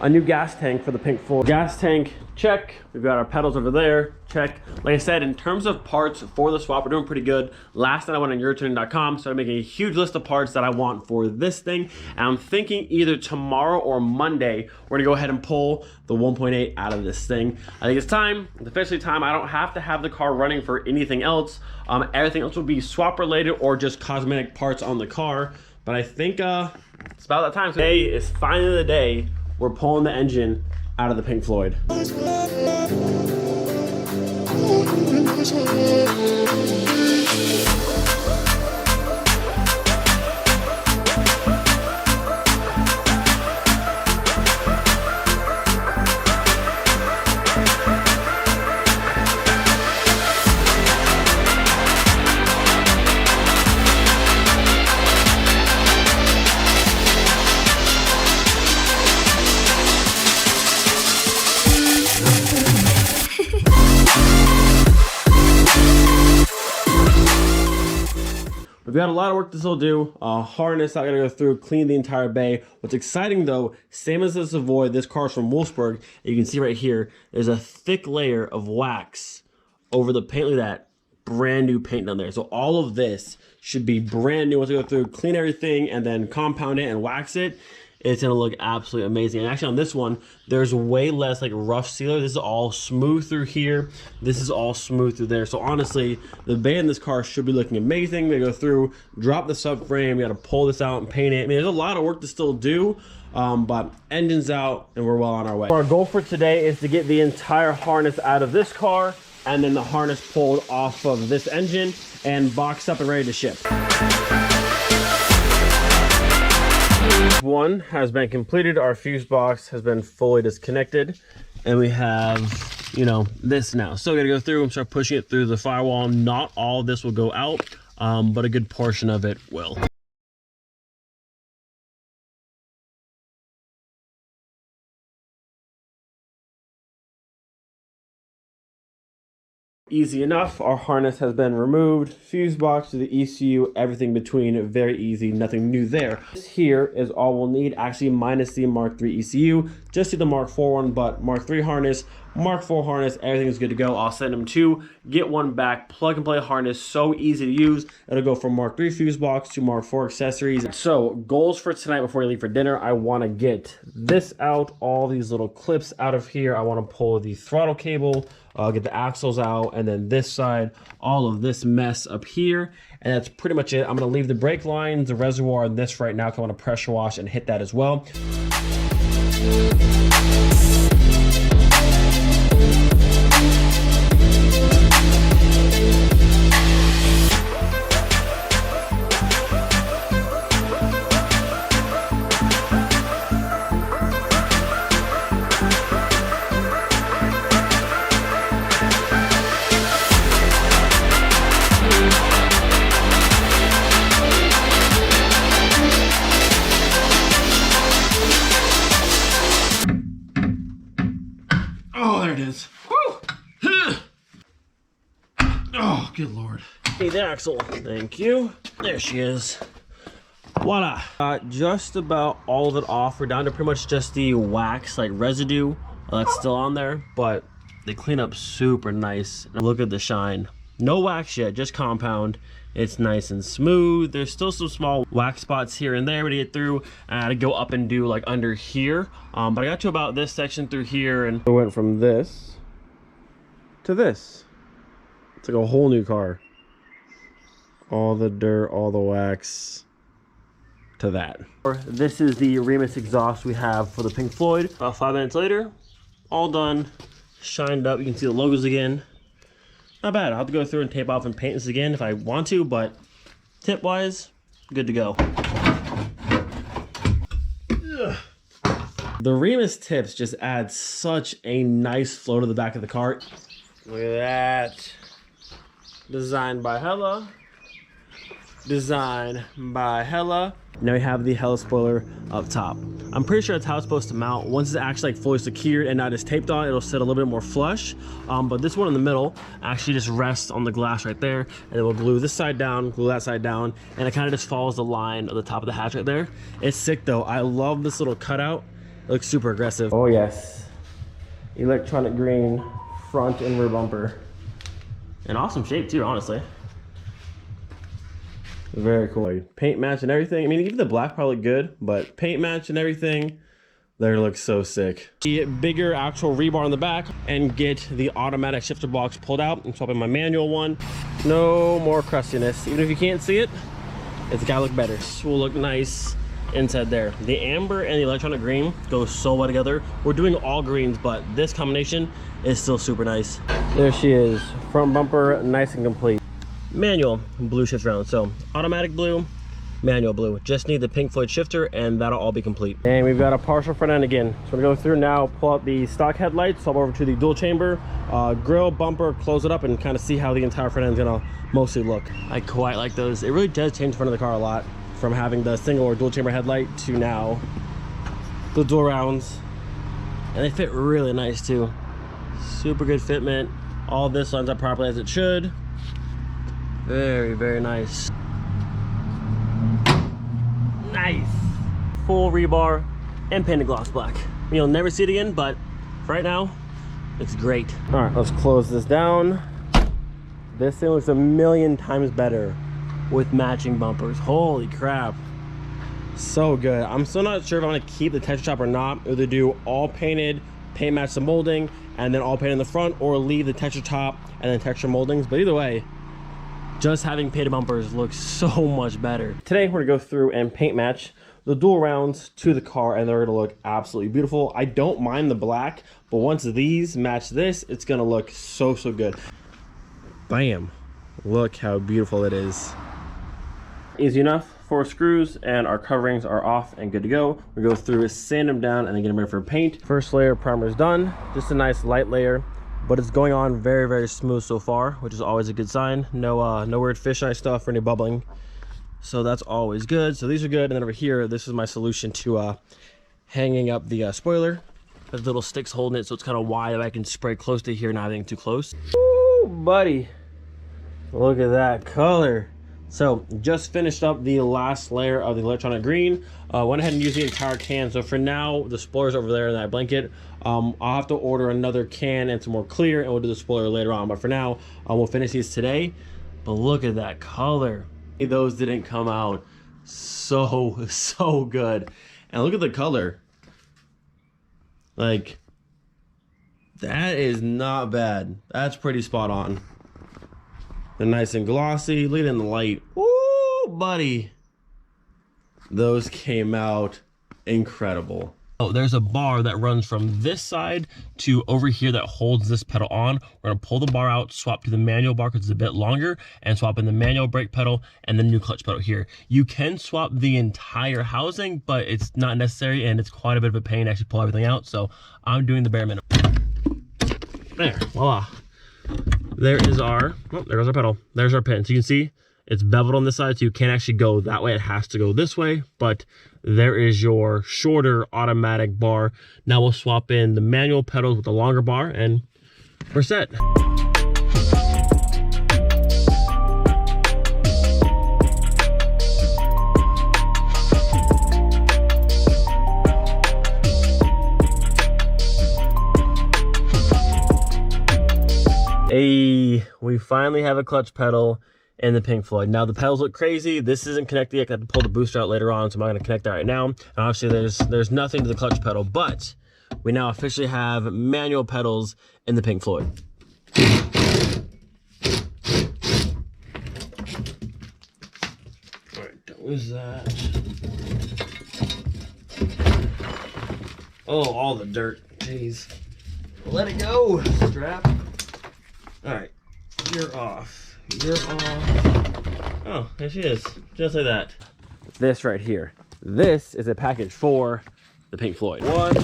a new gas tank for the Pink Floyd. Gas tank, check. We've got our pedals over there, check. Like I said, in terms of parts for the swap, we're doing pretty good. Last night I went on Eurotuning.com, started making a huge list of parts that I want for this thing. And I'm thinking either tomorrow or Monday, we're gonna go ahead and pull the 1.8 out of this thing. I think it's time, it's officially time. I don't have to have the car running for anything else. Everything else will be swap related or just cosmetic parts on the car. But I think it's about that time. Today is finally the day we're pulling the engine out of the Pink Floyd. We've got a lot of work to still do. Harness, I gotta go through, clean the entire bay. What's exciting though, same as the Savoy, this car's from Wolfsburg. You can see right here, there's a thick layer of wax over the paint like that. Brand new paint down there. So all of this should be brand new. Once we go through, clean everything, and then compound it and wax it, it's gonna look absolutely amazing. And actually on this one, there's way less like rough sealer. This is all smooth through here. This is all smooth through there. So honestly, the bay in this car should be looking amazing. We go through, drop the subframe, we gotta pull this out and paint it. I mean, there's a lot of work to still do, but engine's out and we're well on our way. Our goal for today is to get the entire harness out of this car and then the harness pulled off of this engine and boxed up and ready to ship. One has been completed. Our fuse box has been fully disconnected, and we have, you know, this now. So we gotta go through and start pushing it through the firewall. Not all of this will go out, but a good portion of it will. Easy enough. Our harness has been removed, fuse box to the ECU, everything between, very easy, nothing new there. This here is all we'll need, actually minus the Mark III ECU, just see the Mark IV one, but Mark III harness, Mark IV harness, everything is good to go. I'll send them two, get one back, plug and play harness, so easy to use. It'll go from Mark III fuse box to Mark IV accessories. So goals for tonight before we leave for dinner, I want to get this out, all these little clips out of here. I want to pull the throttle cable, get the axles out, and then this side, all of this mess up here, and that's pretty much it. I'm going to leave the brake lines, the reservoir, and this right now, because I want to pressure wash and hit that as well. Oh, there it is. Woo. Oh, good Lord. Hey, the axle. Thank you. There she is. Voila. Just about all of it off. We're down to pretty much just the wax, like residue that's still on there, but they clean up super nice. And look at the shine No wax yet, just compound. It's nice and smooth. There's still some small wax spots here and there to get through. I had to go up and do like under here. But I got to about this section through here, and I went from this to this. It's like a whole new car. All the dirt, all the wax to that. This is the Remus exhaust we have for the Pink Floyd. About 5 minutes later, all done, shined up. You can see the logos again. Not bad. I'll have to go through and tape off and paint this again if I want to, but tip wise, good to go. Ugh. The Remus tips just add such a nice flow to the back of the car. Look at that. Designed by Hella. Designed by Hella. Now we have the Hella spoiler up top. I'm pretty sure that's how it's supposed to mount. Once it's actually like fully secured and not just taped on, it'll sit a little bit more flush. But this one in the middle actually just rests on the glass right there, and then we'll glue this side down, glue that side down, and it kind of just follows the line of the top of the hatch right there. It's sick though. I love this little cutout. It looks super aggressive. Oh yes, electronic green front and rear bumper. In awesome shape too, honestly. Very cool. Paint match and everything. I mean, even the black probably good, but paint match and everything, there looks so sick. The bigger actual rebar on the back and get the automatic shifter box pulled out and swap in my manual one. No more crustiness. Even if you can't see it, it's gotta look better. It will look nice inside there. The amber and the electronic green go so well together. We're doing all greens, but this combination is still super nice. There she is. Front bumper, nice and complete. Manual blue shift round, so automatic blue, manual blue. Just need the Pink Floyd shifter and that'll all be complete. And we've got a partial front end again. So we're gonna go through now, pull out the stock headlights, swap over to the dual chamber, grill, bumper, close it up, and kind of see how the entire front end's gonna mostly look. I quite like those. It really does change the front of the car a lot, from having the single or dual chamber headlight to now the dual rounds. And they fit really nice too. Super good fitment. All this lines up properly as it should. Very, very nice. Nice. Full rebar and painted gloss black. You'll never see it again, but for right now, it's great. All right, let's close this down. This thing looks a million times better with matching bumpers. Holy crap. So good. I'm still not sure if I'm gonna keep the texture chop or not. Either do all painted, paint match the molding, and then all painted in the front, or leave the texture top and then texture moldings. But either way, just having painted bumpers looks so much better. Today we're gonna go through and paint match the dual rounds to the car, and they're gonna look absolutely beautiful. I don't mind the black, but once these match this, it's gonna look so good. Bam. Look how beautiful it is. Easy enough. 4 screws and our coverings are off and good to go. We go through, sand them down, and then get them ready for paint. First layer primer is done. Just a nice light layer, but it's going on very, very smooth so far, which is always a good sign. No weird fisheye stuff or any bubbling, so that's always good. So these are good. And then over here, this is my solution to hanging up the spoiler. There's little sticks holding it, so it's kind of wide. I can spray close to here, not having too close. Ooh, buddy, look at that color. So just finished up the last layer of the electronic green. Went ahead and used the entire can. So for now, the spoiler's over there in that blanket. I'll have to order another can and some more clear, and we'll do the spoiler later on. But for now, we'll finish these today. But look at that color. Those didn't come out so good. And look at the color. Like, that is not bad. That's pretty spot on. They're nice and glossy. Look at it in the light. Ooh, buddy. Those came out incredible. Oh, there's a bar that runs from this side to over here that holds this pedal on. We're gonna pull the bar out, swap to the manual bar because it's a bit longer, and swap in the manual brake pedal and the new clutch pedal here. You can swap the entire housing, but it's not necessary, and it's quite a bit of a pain to actually pull everything out. So I'm doing the bare minimum. There, voila. There is our, oh, there goes our pedal. There's our pin. So you can see it's beveled on this side, so you can't actually go that way. It has to go this way, but there is your shorter automatic bar. Now we'll swap in the manual pedals with the longer bar, and we're set. Hey, we finally have a clutch pedal in the Pink Floyd. Now the pedals look crazy. This isn't connected yet. I have to pull the booster out later on, so I'm not gonna connect that right now. And obviously there's nothing to the clutch pedal, but we now officially have manual pedals in the Pink Floyd. All right, don't lose that. Oh, all the dirt, jeez. Let it go, strap. All right, you're off. You're off. Oh, there she is, just like that. This right here. This is a package for the Pink Floyd. One,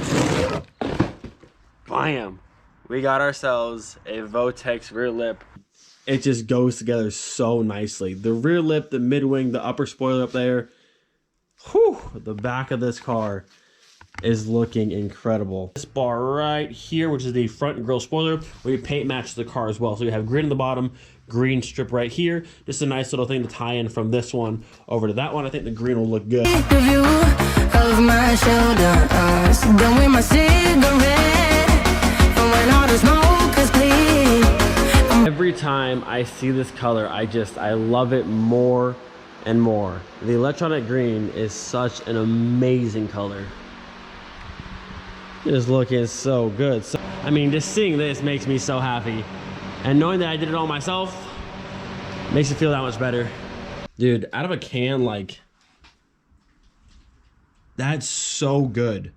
bam. We got ourselves a Votex rear lip. It just goes together so nicely. The rear lip, the mid wing, the upper spoiler up there. Whew, the back of this car is looking incredible. This bar right here, which is the front grille spoiler, we paint match the car as well. So you have green in the bottom, green strip right here. Just a nice little thing to tie in from this one over to that one. I think the green will look good. Of my shoulder, done with my cigarette, and when all the smoke is clean. Every time I see this color, I love it more and more. The electronic green is such an amazing color. It is looking so good. So, I mean, just seeing this makes me so happy. And knowing that I did it all myself makes it feel that much better. Dude, out of a can, like, that's so good.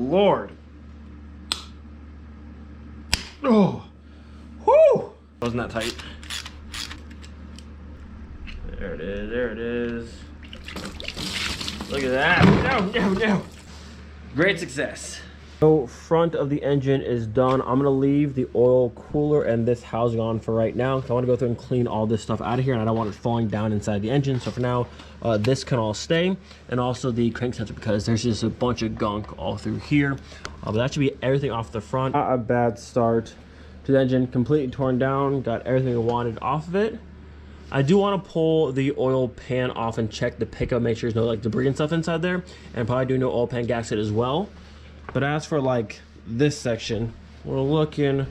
Lord. Oh. Whoo. Wasn't that tight? There it is. There it is. Look at that. No. Great success. So front of the engine is done. I'm gonna leave the oil cooler and this housing on for right now because I want to go through and clean all this stuff out of here, and I don't want it falling down inside the engine. So for now, this can all stay, and also the crank sensor because there's just a bunch of gunk all through here. But that should be everything off the front. Not a bad start to the engine. Completely torn down. Got everything we wanted off of it. I do want to pull the oil pan off and check the pickup, make sure there's no like debris and stuff inside there, and probably do no oil pan gasket as well. But as for like this section, we're looking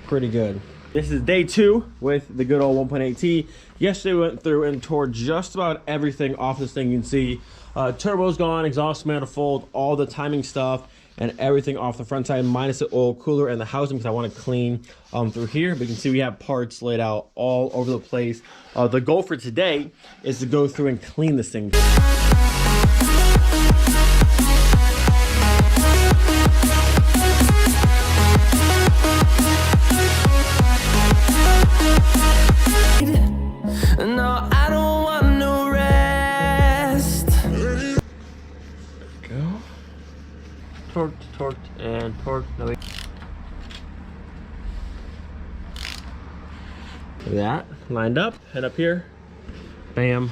pretty good. This is day 2 with the good old 1.8T. Yesterday we went through and tore just about everything off this thing. You can see turbo's gone, exhaust manifold, all the timing stuff, and everything off the front side minus the oil cooler and the housing because I want to clean through here. But you can see we have parts laid out all over the place. The goal for today is to go through and clean this thing.
No, I don't want no rest.
Go. Torqued, and torqued. No, wait. Look at that. Lined up. And up here. Bam.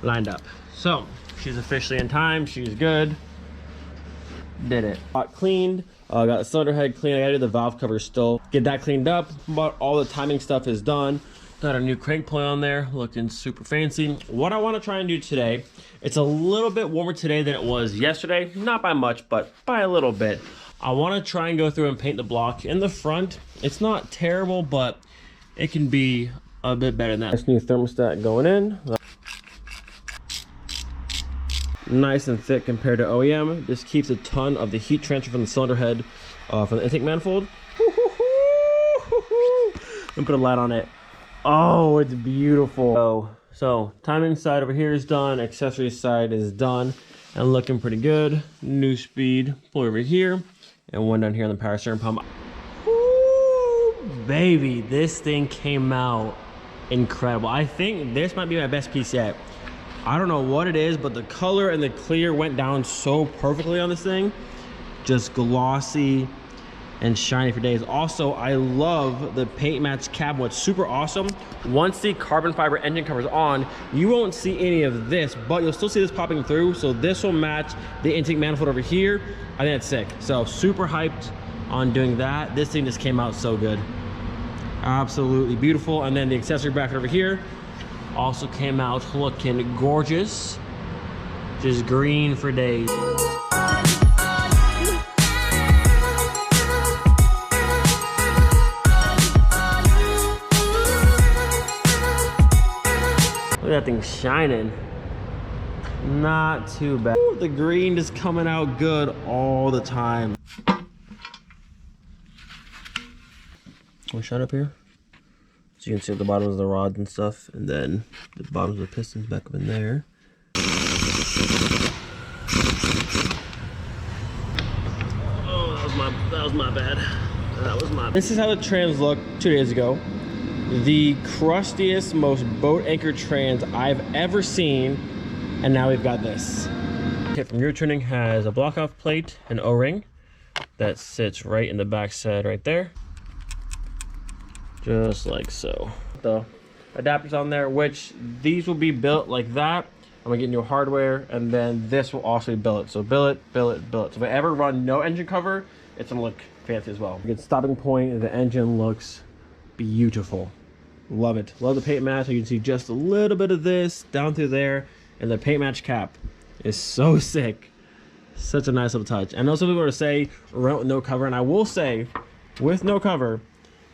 Lined up. So, she's officially in time. She's good. Did it. Got cleaned. Got the cylinder head clean. I gotta do the valve cover still. Get that cleaned up. But all the timing stuff is done. Got a new crank pulley on there, looking super fancy. What I want to try and do today, it's a little bit warmer today than it was yesterday. Not by much, but by a little bit. I want to try and go through and paint the block in the front. It's not terrible, but it can be a bit better than that. Nice new thermostat going in. Nice and thick compared to OEM. This keeps a ton of the heat transfer from the cylinder head from the intake manifold. And put a light on it. Oh, it's beautiful. So So timing side over here is done, accessory side is done and looking pretty good. New speed, pull over here, and one down here on the power steering pump. Ooh, baby, this thing came out incredible. I think this might be my best piece yet. I don't know what it is, but the color and the clear went down so perfectly on this thing. Just glossy and shiny for days. Also, I love the paint match cab. What's super awesome, once the carbon fiber engine cover is on, you won't see any of this, but you'll still see this popping through. So this will match the intake manifold over here. I think that's sick. So super hyped on doing that. This thing just came out so good. Absolutely beautiful. And then the accessory bracket over here also came out looking gorgeous. Just green for days. Look at that thing shining. Not too bad. Ooh, the green is coming out good all the time. We'll shut up here. So you can see at the bottoms of the rods and stuff, and then the bottoms of the pistons back up in there. Oh, that was my bad. That was my bad. This is how the trans looked 2 days ago. The crustiest, most boat anchor trans I've ever seen, and now we've got this. Kit from Rear Tuning has a block off plate, an O-ring that sits right in the back side right there, just like so. The adapters on there, which these will be built like that. I'm gonna get new hardware, and then this will also be billet. So billet, billet, billet. So if I ever run no engine cover, it's gonna look fancy as well. Good stopping point. The engine looks beautiful. Love it. Love the paint match. You can see just a little bit of this down through there, and the paint match cap is so sick. Such a nice little touch. I know some people are to say run with no cover, and I will say with no cover,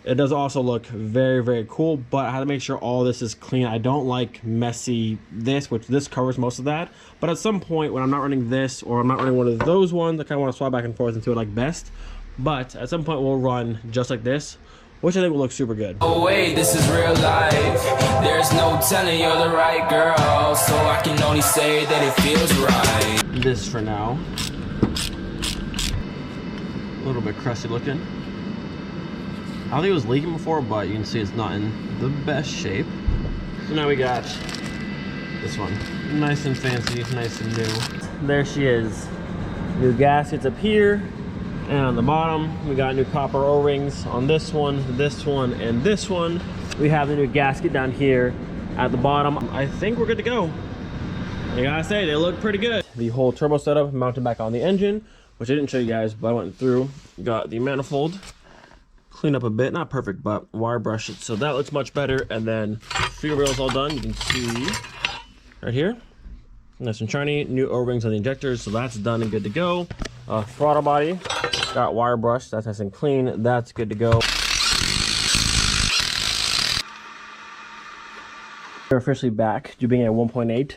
it does also look very, very cool, but I had to make sure all this is clean. I don't like messy this, which this covers most of that. But at some point when I'm not running this, or I'm not running one of those ones, I kind of want to swap back and forth into it like best. But at some point we'll run just like this, which I think will look super good.
Oh wait, this is real life. There's no telling you're the right girl, so I can only say that it feels right.
This for now. A little bit crusty looking. I don't think it was leaking before, but you can see it's not in the best shape. So now we got this one. Nice and fancy, nice and new. There she is. New gaskets up here. And on the bottom, we got new copper O-rings on this one, and this one. We have the new gasket down here at the bottom. I think we're good to go. I gotta say, they look pretty good. The whole turbo setup mounted back on the engine, which I didn't show you guys, but I went through, got the manifold, cleaned up a bit, not perfect, but wire brush it, so that looks much better. And then fuel rail's all done. You can see right here. Nice and shiny. New O-rings on the injectors, so that's done and good to go. Throttle body, got wire brush, that's nice and clean, that's good to go. We're officially back to being at 1.8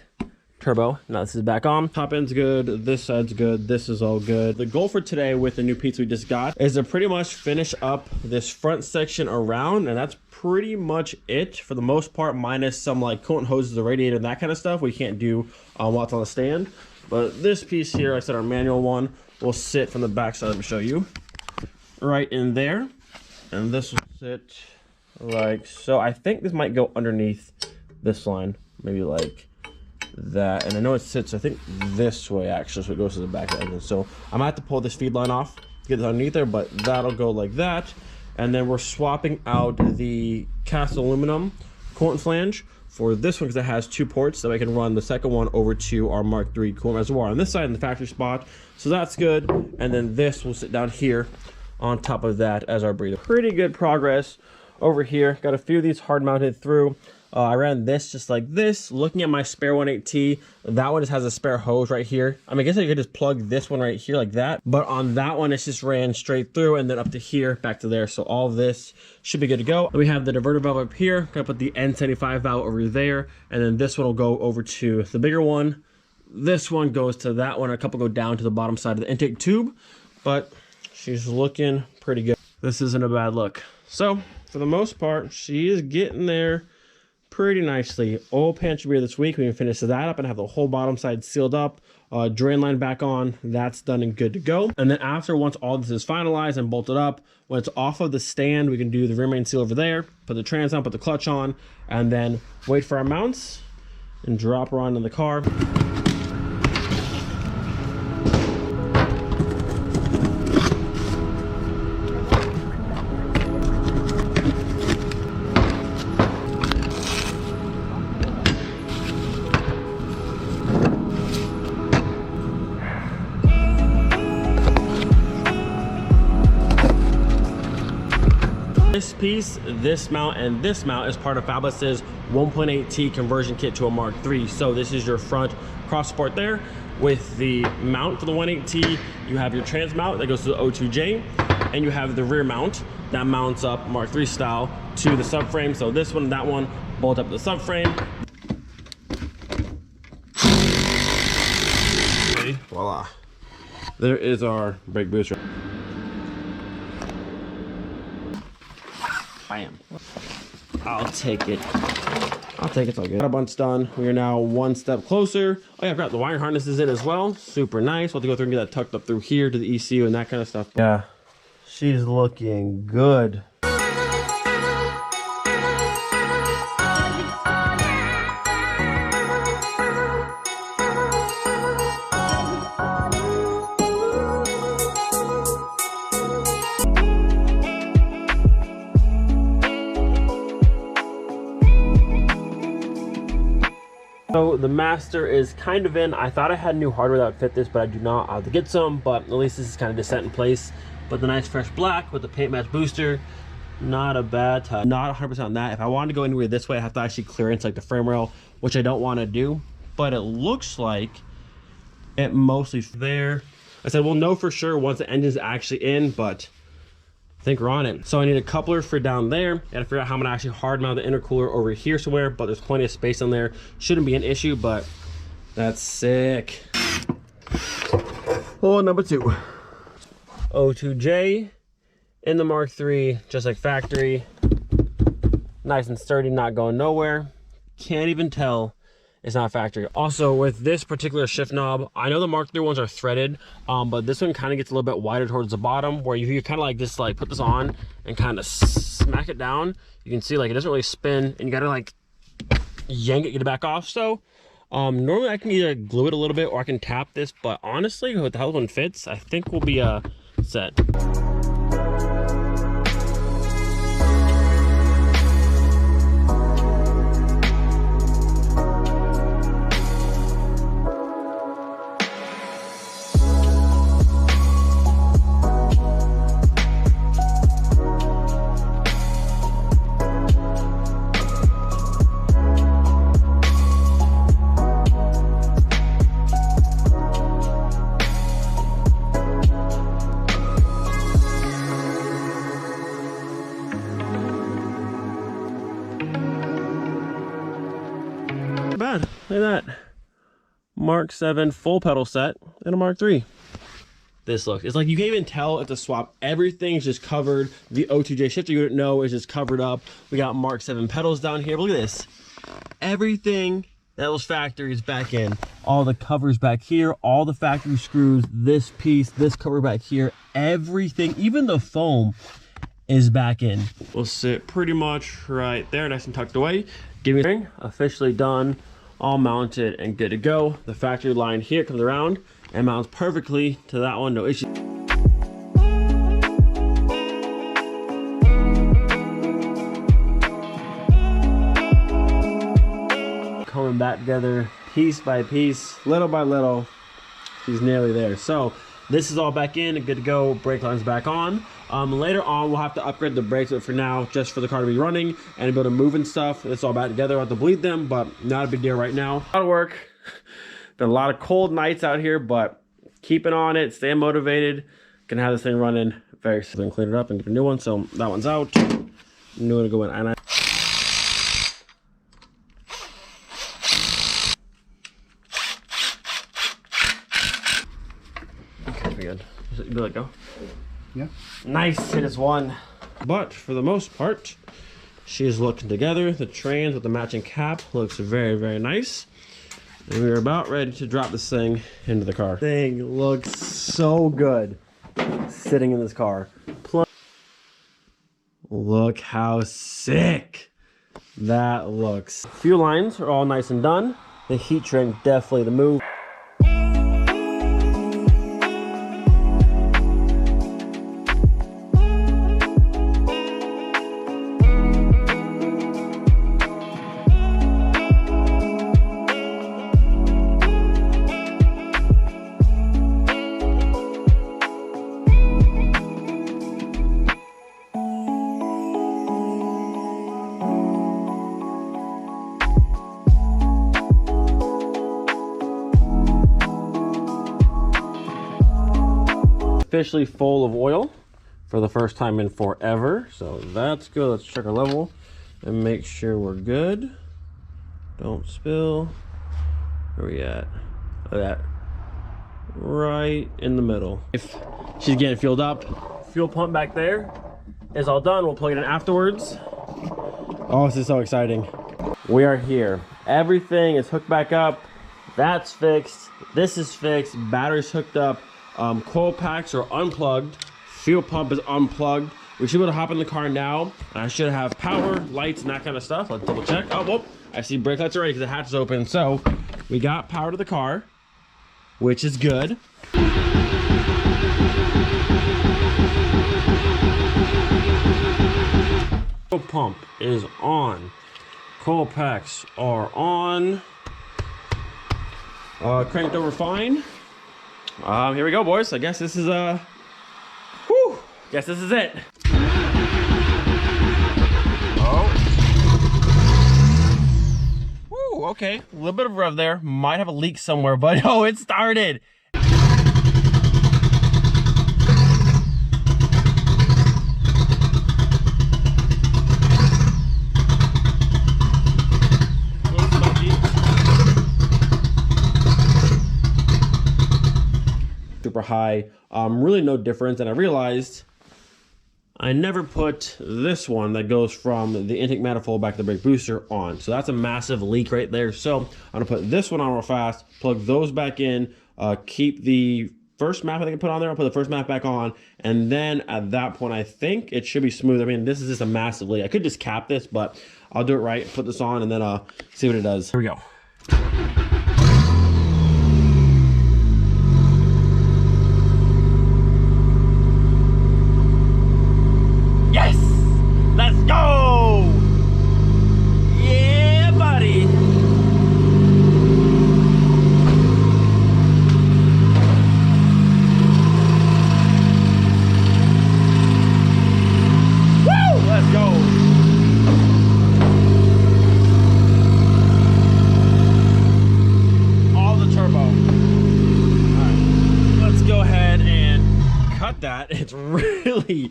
turbo. Now this is back on. Top end's good, this side's good, this is all good. The goal for today with the new pizza we just got is to pretty much finish up this front section around, and that's pretty much it for the most part, minus some like coolant hoses, the radiator, and that kind of stuff we can't do while it's on the stand. But this piece here, like I said, our manual one, will sit from the back side. Let me show you. Right in there. And this will sit like so. I think this might go underneath this line. Maybe like that. And I know it sits, I think, this way actually, so it goes to the back of the engine. So I might have to pull this feed line off to get this underneath there, but that'll go like that. And then we're swapping out the cast aluminum coolant flange for this one because it has 2 ports, so I can run the second one over to our Mark III coolant reservoir on this side in the factory spot. So that's good. And then this will sit down here on top of that as our breather. Pretty good progress over here. Got a few of these hard mounted through. I ran this just like this. Looking at my spare 18T, that one just has a spare hose right here. I mean, I guess I could just plug this one right here like that, but on that one, it's just ran straight through and then up to here, back to there. So all of this should be good to go. We have the diverter valve up here. Gonna put the N75 valve over there, and then this one will go over to the bigger one. This one goes to that one. A couple go down to the bottom side of the intake tube, but she's looking pretty good. This isn't a bad look. So for the most part, she is getting there pretty nicely. Oil pan should be here this week. We can finish that up and have the whole bottom side sealed up. Drain line back on. That's done and good to go. And then after, once all this is finalized and bolted up, when it's off of the stand, we can do the rear main seal over there, put the trans on, put the clutch on, and then wait for our mounts and drop her onto the car. This piece, this mount, and this mount is part of Fabulous's 1.8T conversion kit to a Mark III. So this is your front cross support there. With the mount for the 1.8T, you have your trans mount that goes to the O2J, and you have the rear mount that mounts up Mark III style to the subframe. So this one and that one bolt up the subframe. Okay, voila. There is our brake booster. Bam. I'll take it. It's all good. Got a bunch done. We are now one step closer. Oh yeah, I forgot the wiring harness is in as well. Super nice. We'll have to go through and get that tucked up through here to the ECU and that kind of stuff. Yeah, she's looking good. So the master is kind of in. I thought I had new hardware that would fit this, but I do not. I'll have to get some, but at least this is kind of just set in place. But the nice fresh black with the paint match booster, not a bad touch. Not 100% on that. If I wanted to go anywhere this way, I have to actually clearance like the frame rail, which I don't want to do. But it looks like it mostly there. I said we'll know for sure once the engine's actually in, but I think we're on it. So I need a coupler for down there. Gotta figure out how I'm gonna actually hard mount the intercooler over here somewhere, but there's plenty of space on there. Shouldn't be an issue, but that's sick. Oh, number 2. O2J in the Mark III, just like factory. Nice and sturdy, not going nowhere. Can't even tell it's not factory. Also, with this particular shift knob, I know the Mark III ones are threaded, but this one kind of gets a little bit wider towards the bottom, where you kind of like just like put this on and kind of smack it down. You can see like it doesn't really spin, and you gotta like yank it, get it back off. So normally I can either glue it a little bit or I can tap this, but honestly, with how this one fits, I think we'll be set. Bad. Look at that. Mark 7 full pedal set and a Mark III. This looks, it's like you can't even tell it's a swap. Everything's just covered. The O2J shifter you wouldn't know is just covered up. We got Mark 7 pedals down here. But look at this. Everything that was factory is back in. All the covers back here, all the factory screws, this piece, this cover back here, everything, even the foam is back in. We'll sit pretty much right there, nice and tucked away. Give me a ring, officially done, all mounted and good to go. The factory line here comes around and mounts perfectly to that one, no issue. Coming back together piece by piece, little by little. She's nearly there. So this is all back in and good to go. Brake line's back on. Later on, we'll have to upgrade the brakes, but for now, just for the car to be running and be able to move and stuff. It's all back together. I'll have to bleed them, but not a big deal right now. A lot of work. Been a lot of cold nights out here, but keeping on it, staying motivated. Gonna have this thing running very soon. Clean it up and get a new one. So that one's out. New one to go in. And okay, pretty good. You let go.
Yeah.
Nice, it is one. But for the most part, She's looking together. The trans with the matching cap looks very, very nice. And we're about ready to drop this thing into the car. Thing looks so good sitting in this car. Look how sick that looks. Fuel lines are all nice and done. The heat shrink, definitely the move. Officially full of oil for the first time in forever, so that's good. Let's check our level and make sure we're good. Don't spill. Where are we at? Look at that, right in the middle. If she's getting fueled up, fuel pump back there is all done. We'll plug it in afterwards. Oh, this is so exciting. We are here. Everything is hooked back up. That's fixed. This is fixed. Battery's hooked up. Coil packs are unplugged. Fuel pump is unplugged. We should be able to hop in the car now. And I should have power, lights, and that kind of stuff. Let's double check. Oh, whoop. I see brake lights already because the hatch is open. So we got power to the car, which is good. Fuel pump is on. Coil packs are on. Cranked over fine. Here we go, boys. I guess this is whew, guess this is it. Oh. Whew, okay. A little bit of rev there. Might have a leak somewhere, but oh, it started. Super high, really no difference. And I realized I never put this one that goes from the intake manifold back to the brake booster on, so that's a massive leak right there. So I'm gonna put this one on real fast, plug those back in, keep the first map I think I put on there. I'll put the first map back on, and then at that point I think it should be smooth. I mean, this is just a massive leak. I could just cap this, but I'll do it right, put this on, and then see what it does. Here we go. Let's go! Yeah, buddy! Woo! Let's go! All the turbo. Alright, let's go ahead and cut that. It's really,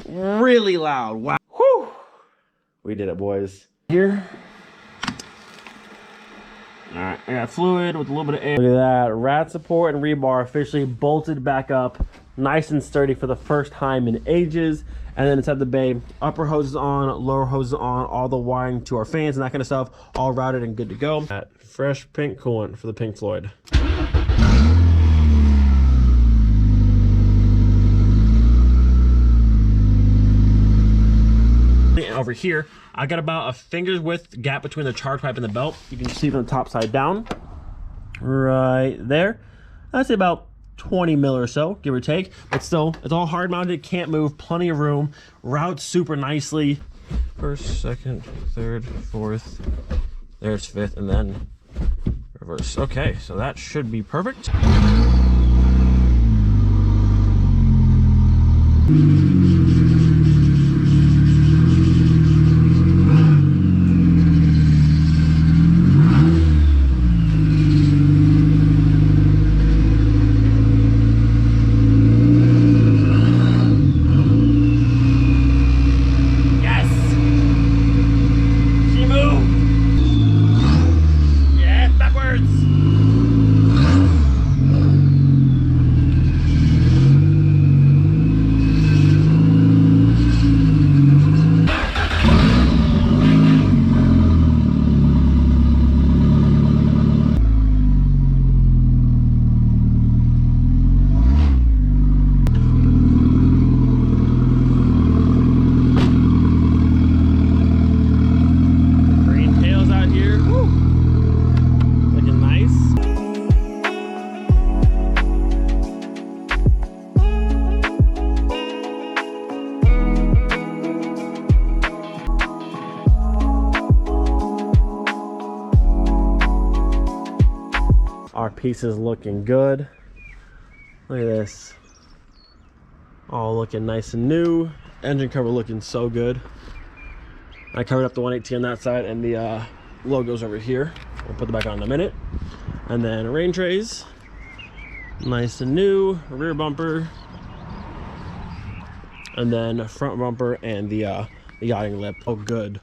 really loud. Wow. We did it, boys. Here. All right, I got fluid with a little bit of air. Look at that. Rat support and rebar officially bolted back up. Nice and sturdy for the first time in ages. And then inside the bay, upper hoses on, lower hoses on, all the wiring to our fans and that kind of stuff, all routed and good to go. That fresh pink coolant for the Pink Floyd. Over here, I got about a finger's width gap between the charge pipe and the belt. You can see it on the top side down, right there. I'd say about 20 mil or so, give or take. But still, it's all hard mounted, can't move, plenty of room. Routes super nicely. First, second, third, fourth. There's fifth, and then reverse. Okay, so that should be perfect. Pieces looking good. Look at this. All looking nice and new. Engine cover looking so good. I covered up the 118 on that side, and the logo's over here. We'll put it back on in a minute. And then rain trays. Nice and new. Rear bumper. And then front bumper and the yachting lip. Oh, good.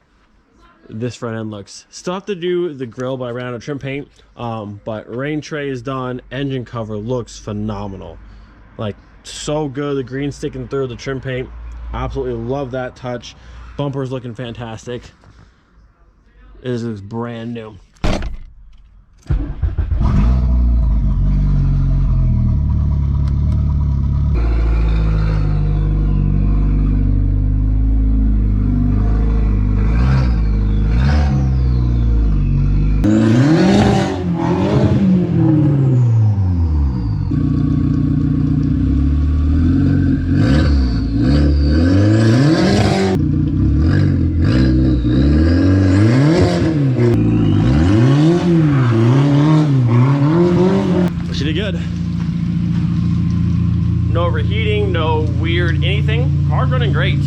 This front end looks. Still have to do the grill, but I ran out of trim paint. But rain tray is done. Engine cover looks phenomenal. Like, so good. The green sticking through the trim paint. Absolutely love that touch. Bumper's looking fantastic. It is brand new. No overheating, no weird anything. Car's running great.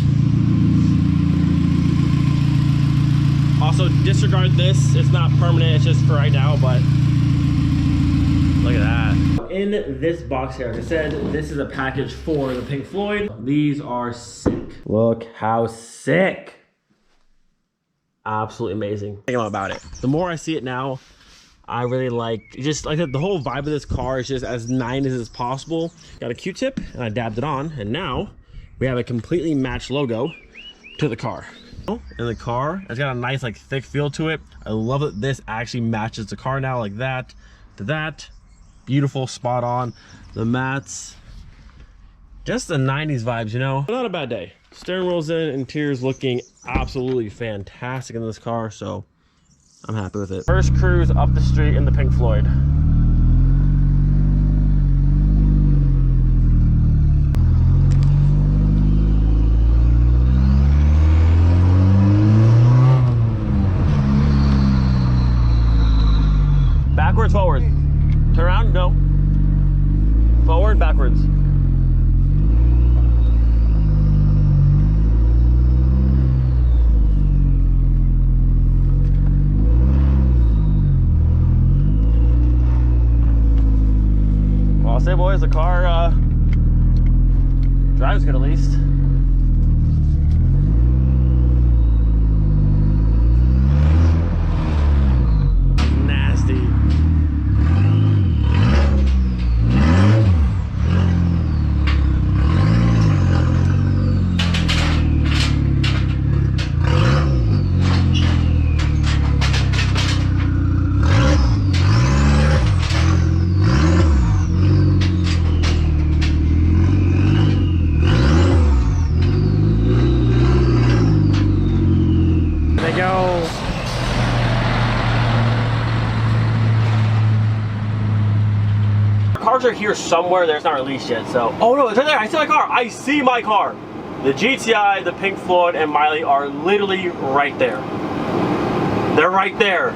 Also, disregard this. It's not permanent, it's just for right now, but look at that. In this box here, like I said, this is a package for the Pink Floyd. These are sick. Look how sick. Absolutely amazing. Think about it. The more I see it now, I really like the whole vibe of this car is just as 90s as possible. Got a Q-tip and I dabbed it on, and now we have a completely matched logo to the car. And the car, it's got a nice like thick feel to it. I love that this actually matches the car now, like that to that. Beautiful, spot on. The mats, just the 90s vibes, you know. Not a bad day. Steering wheel's in, interior's looking absolutely fantastic in this car, so I'm happy with it. First cruise up the street in the Pink Floyd. Backwards, forward. Turn around, no. Forward, backwards. I'll say, boys, the car drives good at least. Nasty. Cars are here somewhere. There's not released yet, so. Oh no, it's right there. I see my car. I see my car. The GTI, the Pink Floyd, and Miley are literally right there. They're right there.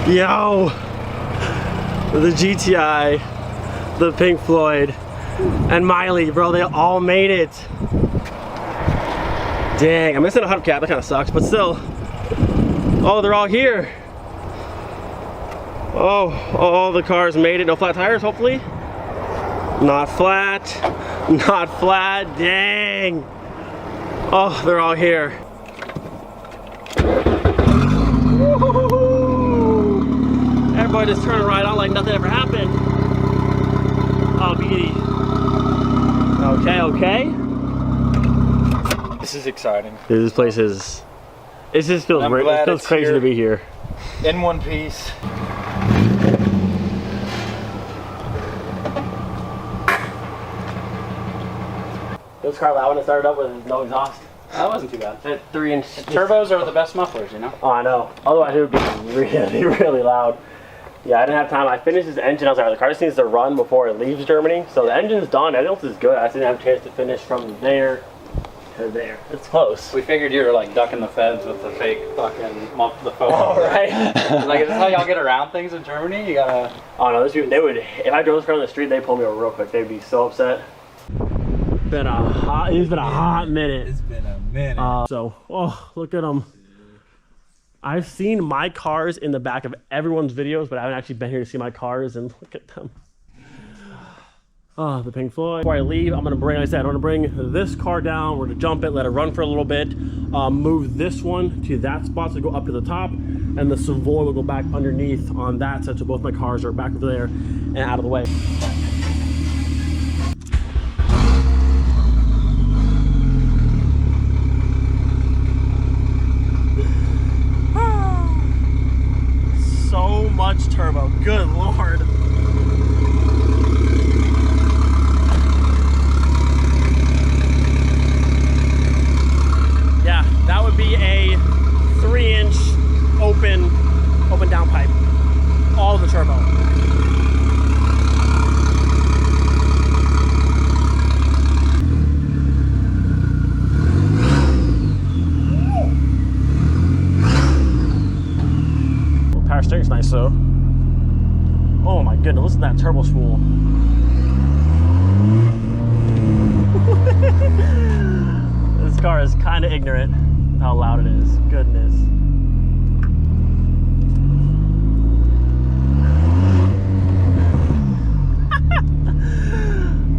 Yo, the GTI, the Pink Floyd, and Miley, bro, they all made it. Dang, I'm missing a hubcap. That kind of sucks, but still. Oh, they're all here. Oh, all the cars made it. No flat tires, hopefully. Not flat. Not flat. Dang. Oh, they're all here. Woo-hoo-hoo. Everybody just turned right on like nothing ever happened. Oh, beauty. Okay, okay.
This is exciting.
This place is. It just feels crazy to be here.
In one piece.
This car loud when it started up with no exhaust.
That wasn't too bad.
That 3-inch.
Turbos are the best mufflers, you know?
Oh, I know. Otherwise it would be really, really loud. Yeah, I didn't have time. I finished this engine. I was like, the car just needs to run before it leaves Germany. So the engine's done. Everything else is good. I just didn't have a chance to finish from there They're there. It's close.
We figured you were like ducking the feds with the fake fucking the photo.
Oh, right.
Like, is this how y'all get around things in Germany? You gotta.
Oh no, they would. If I drove this car on the street, they'd pull me over real quick. They'd be so upset. It's been a hot minute.
It's been a minute.
Oh, look at them. I've seen my cars in the back of everyone's videos, but I haven't actually been here to see my cars, and look at them. Oh, the Pink Floyd. Before I leave, I'm gonna bring this car down. We're gonna jump it, let it run for a little bit, move this one to that spot to go up to the top, and the Savoy will go back underneath on that side, so both my cars are back over there and out of the way. So much turbo, good Lord. Yeah, that would be a 3-inch open downpipe. All the turbo. Well, power steering's nice though. Oh my goodness, listen to that turbo spool. This car is kind of ignorant with how loud it is. Goodness.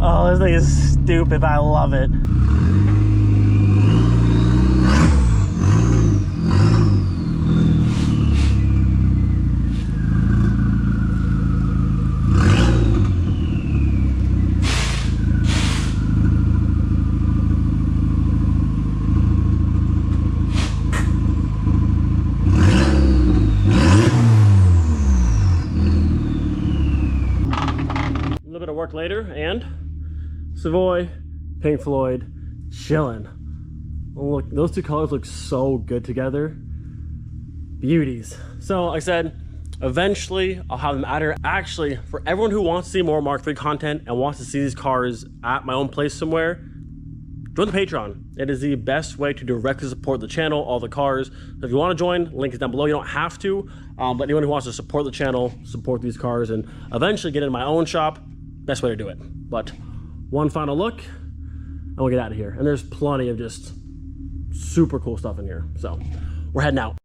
Oh, this thing is stupid, but I love it. Work later, and Savoy, Pink Floyd, chilling. Oh, look, those two colors look so good together. Beauties. So like I said, eventually I'll have them out here. Actually, for everyone who wants to see more Mark III content and wants to see these cars at my own place somewhere, join the Patreon. It is the best way to directly support the channel, all the cars. So if you want to join, link is down below. You don't have to, but anyone who wants to support the channel, support these cars, and eventually get in my own shop, best way to do it. But one final look and we'll get out of here. And there's plenty of just super cool stuff in here. So we're heading out.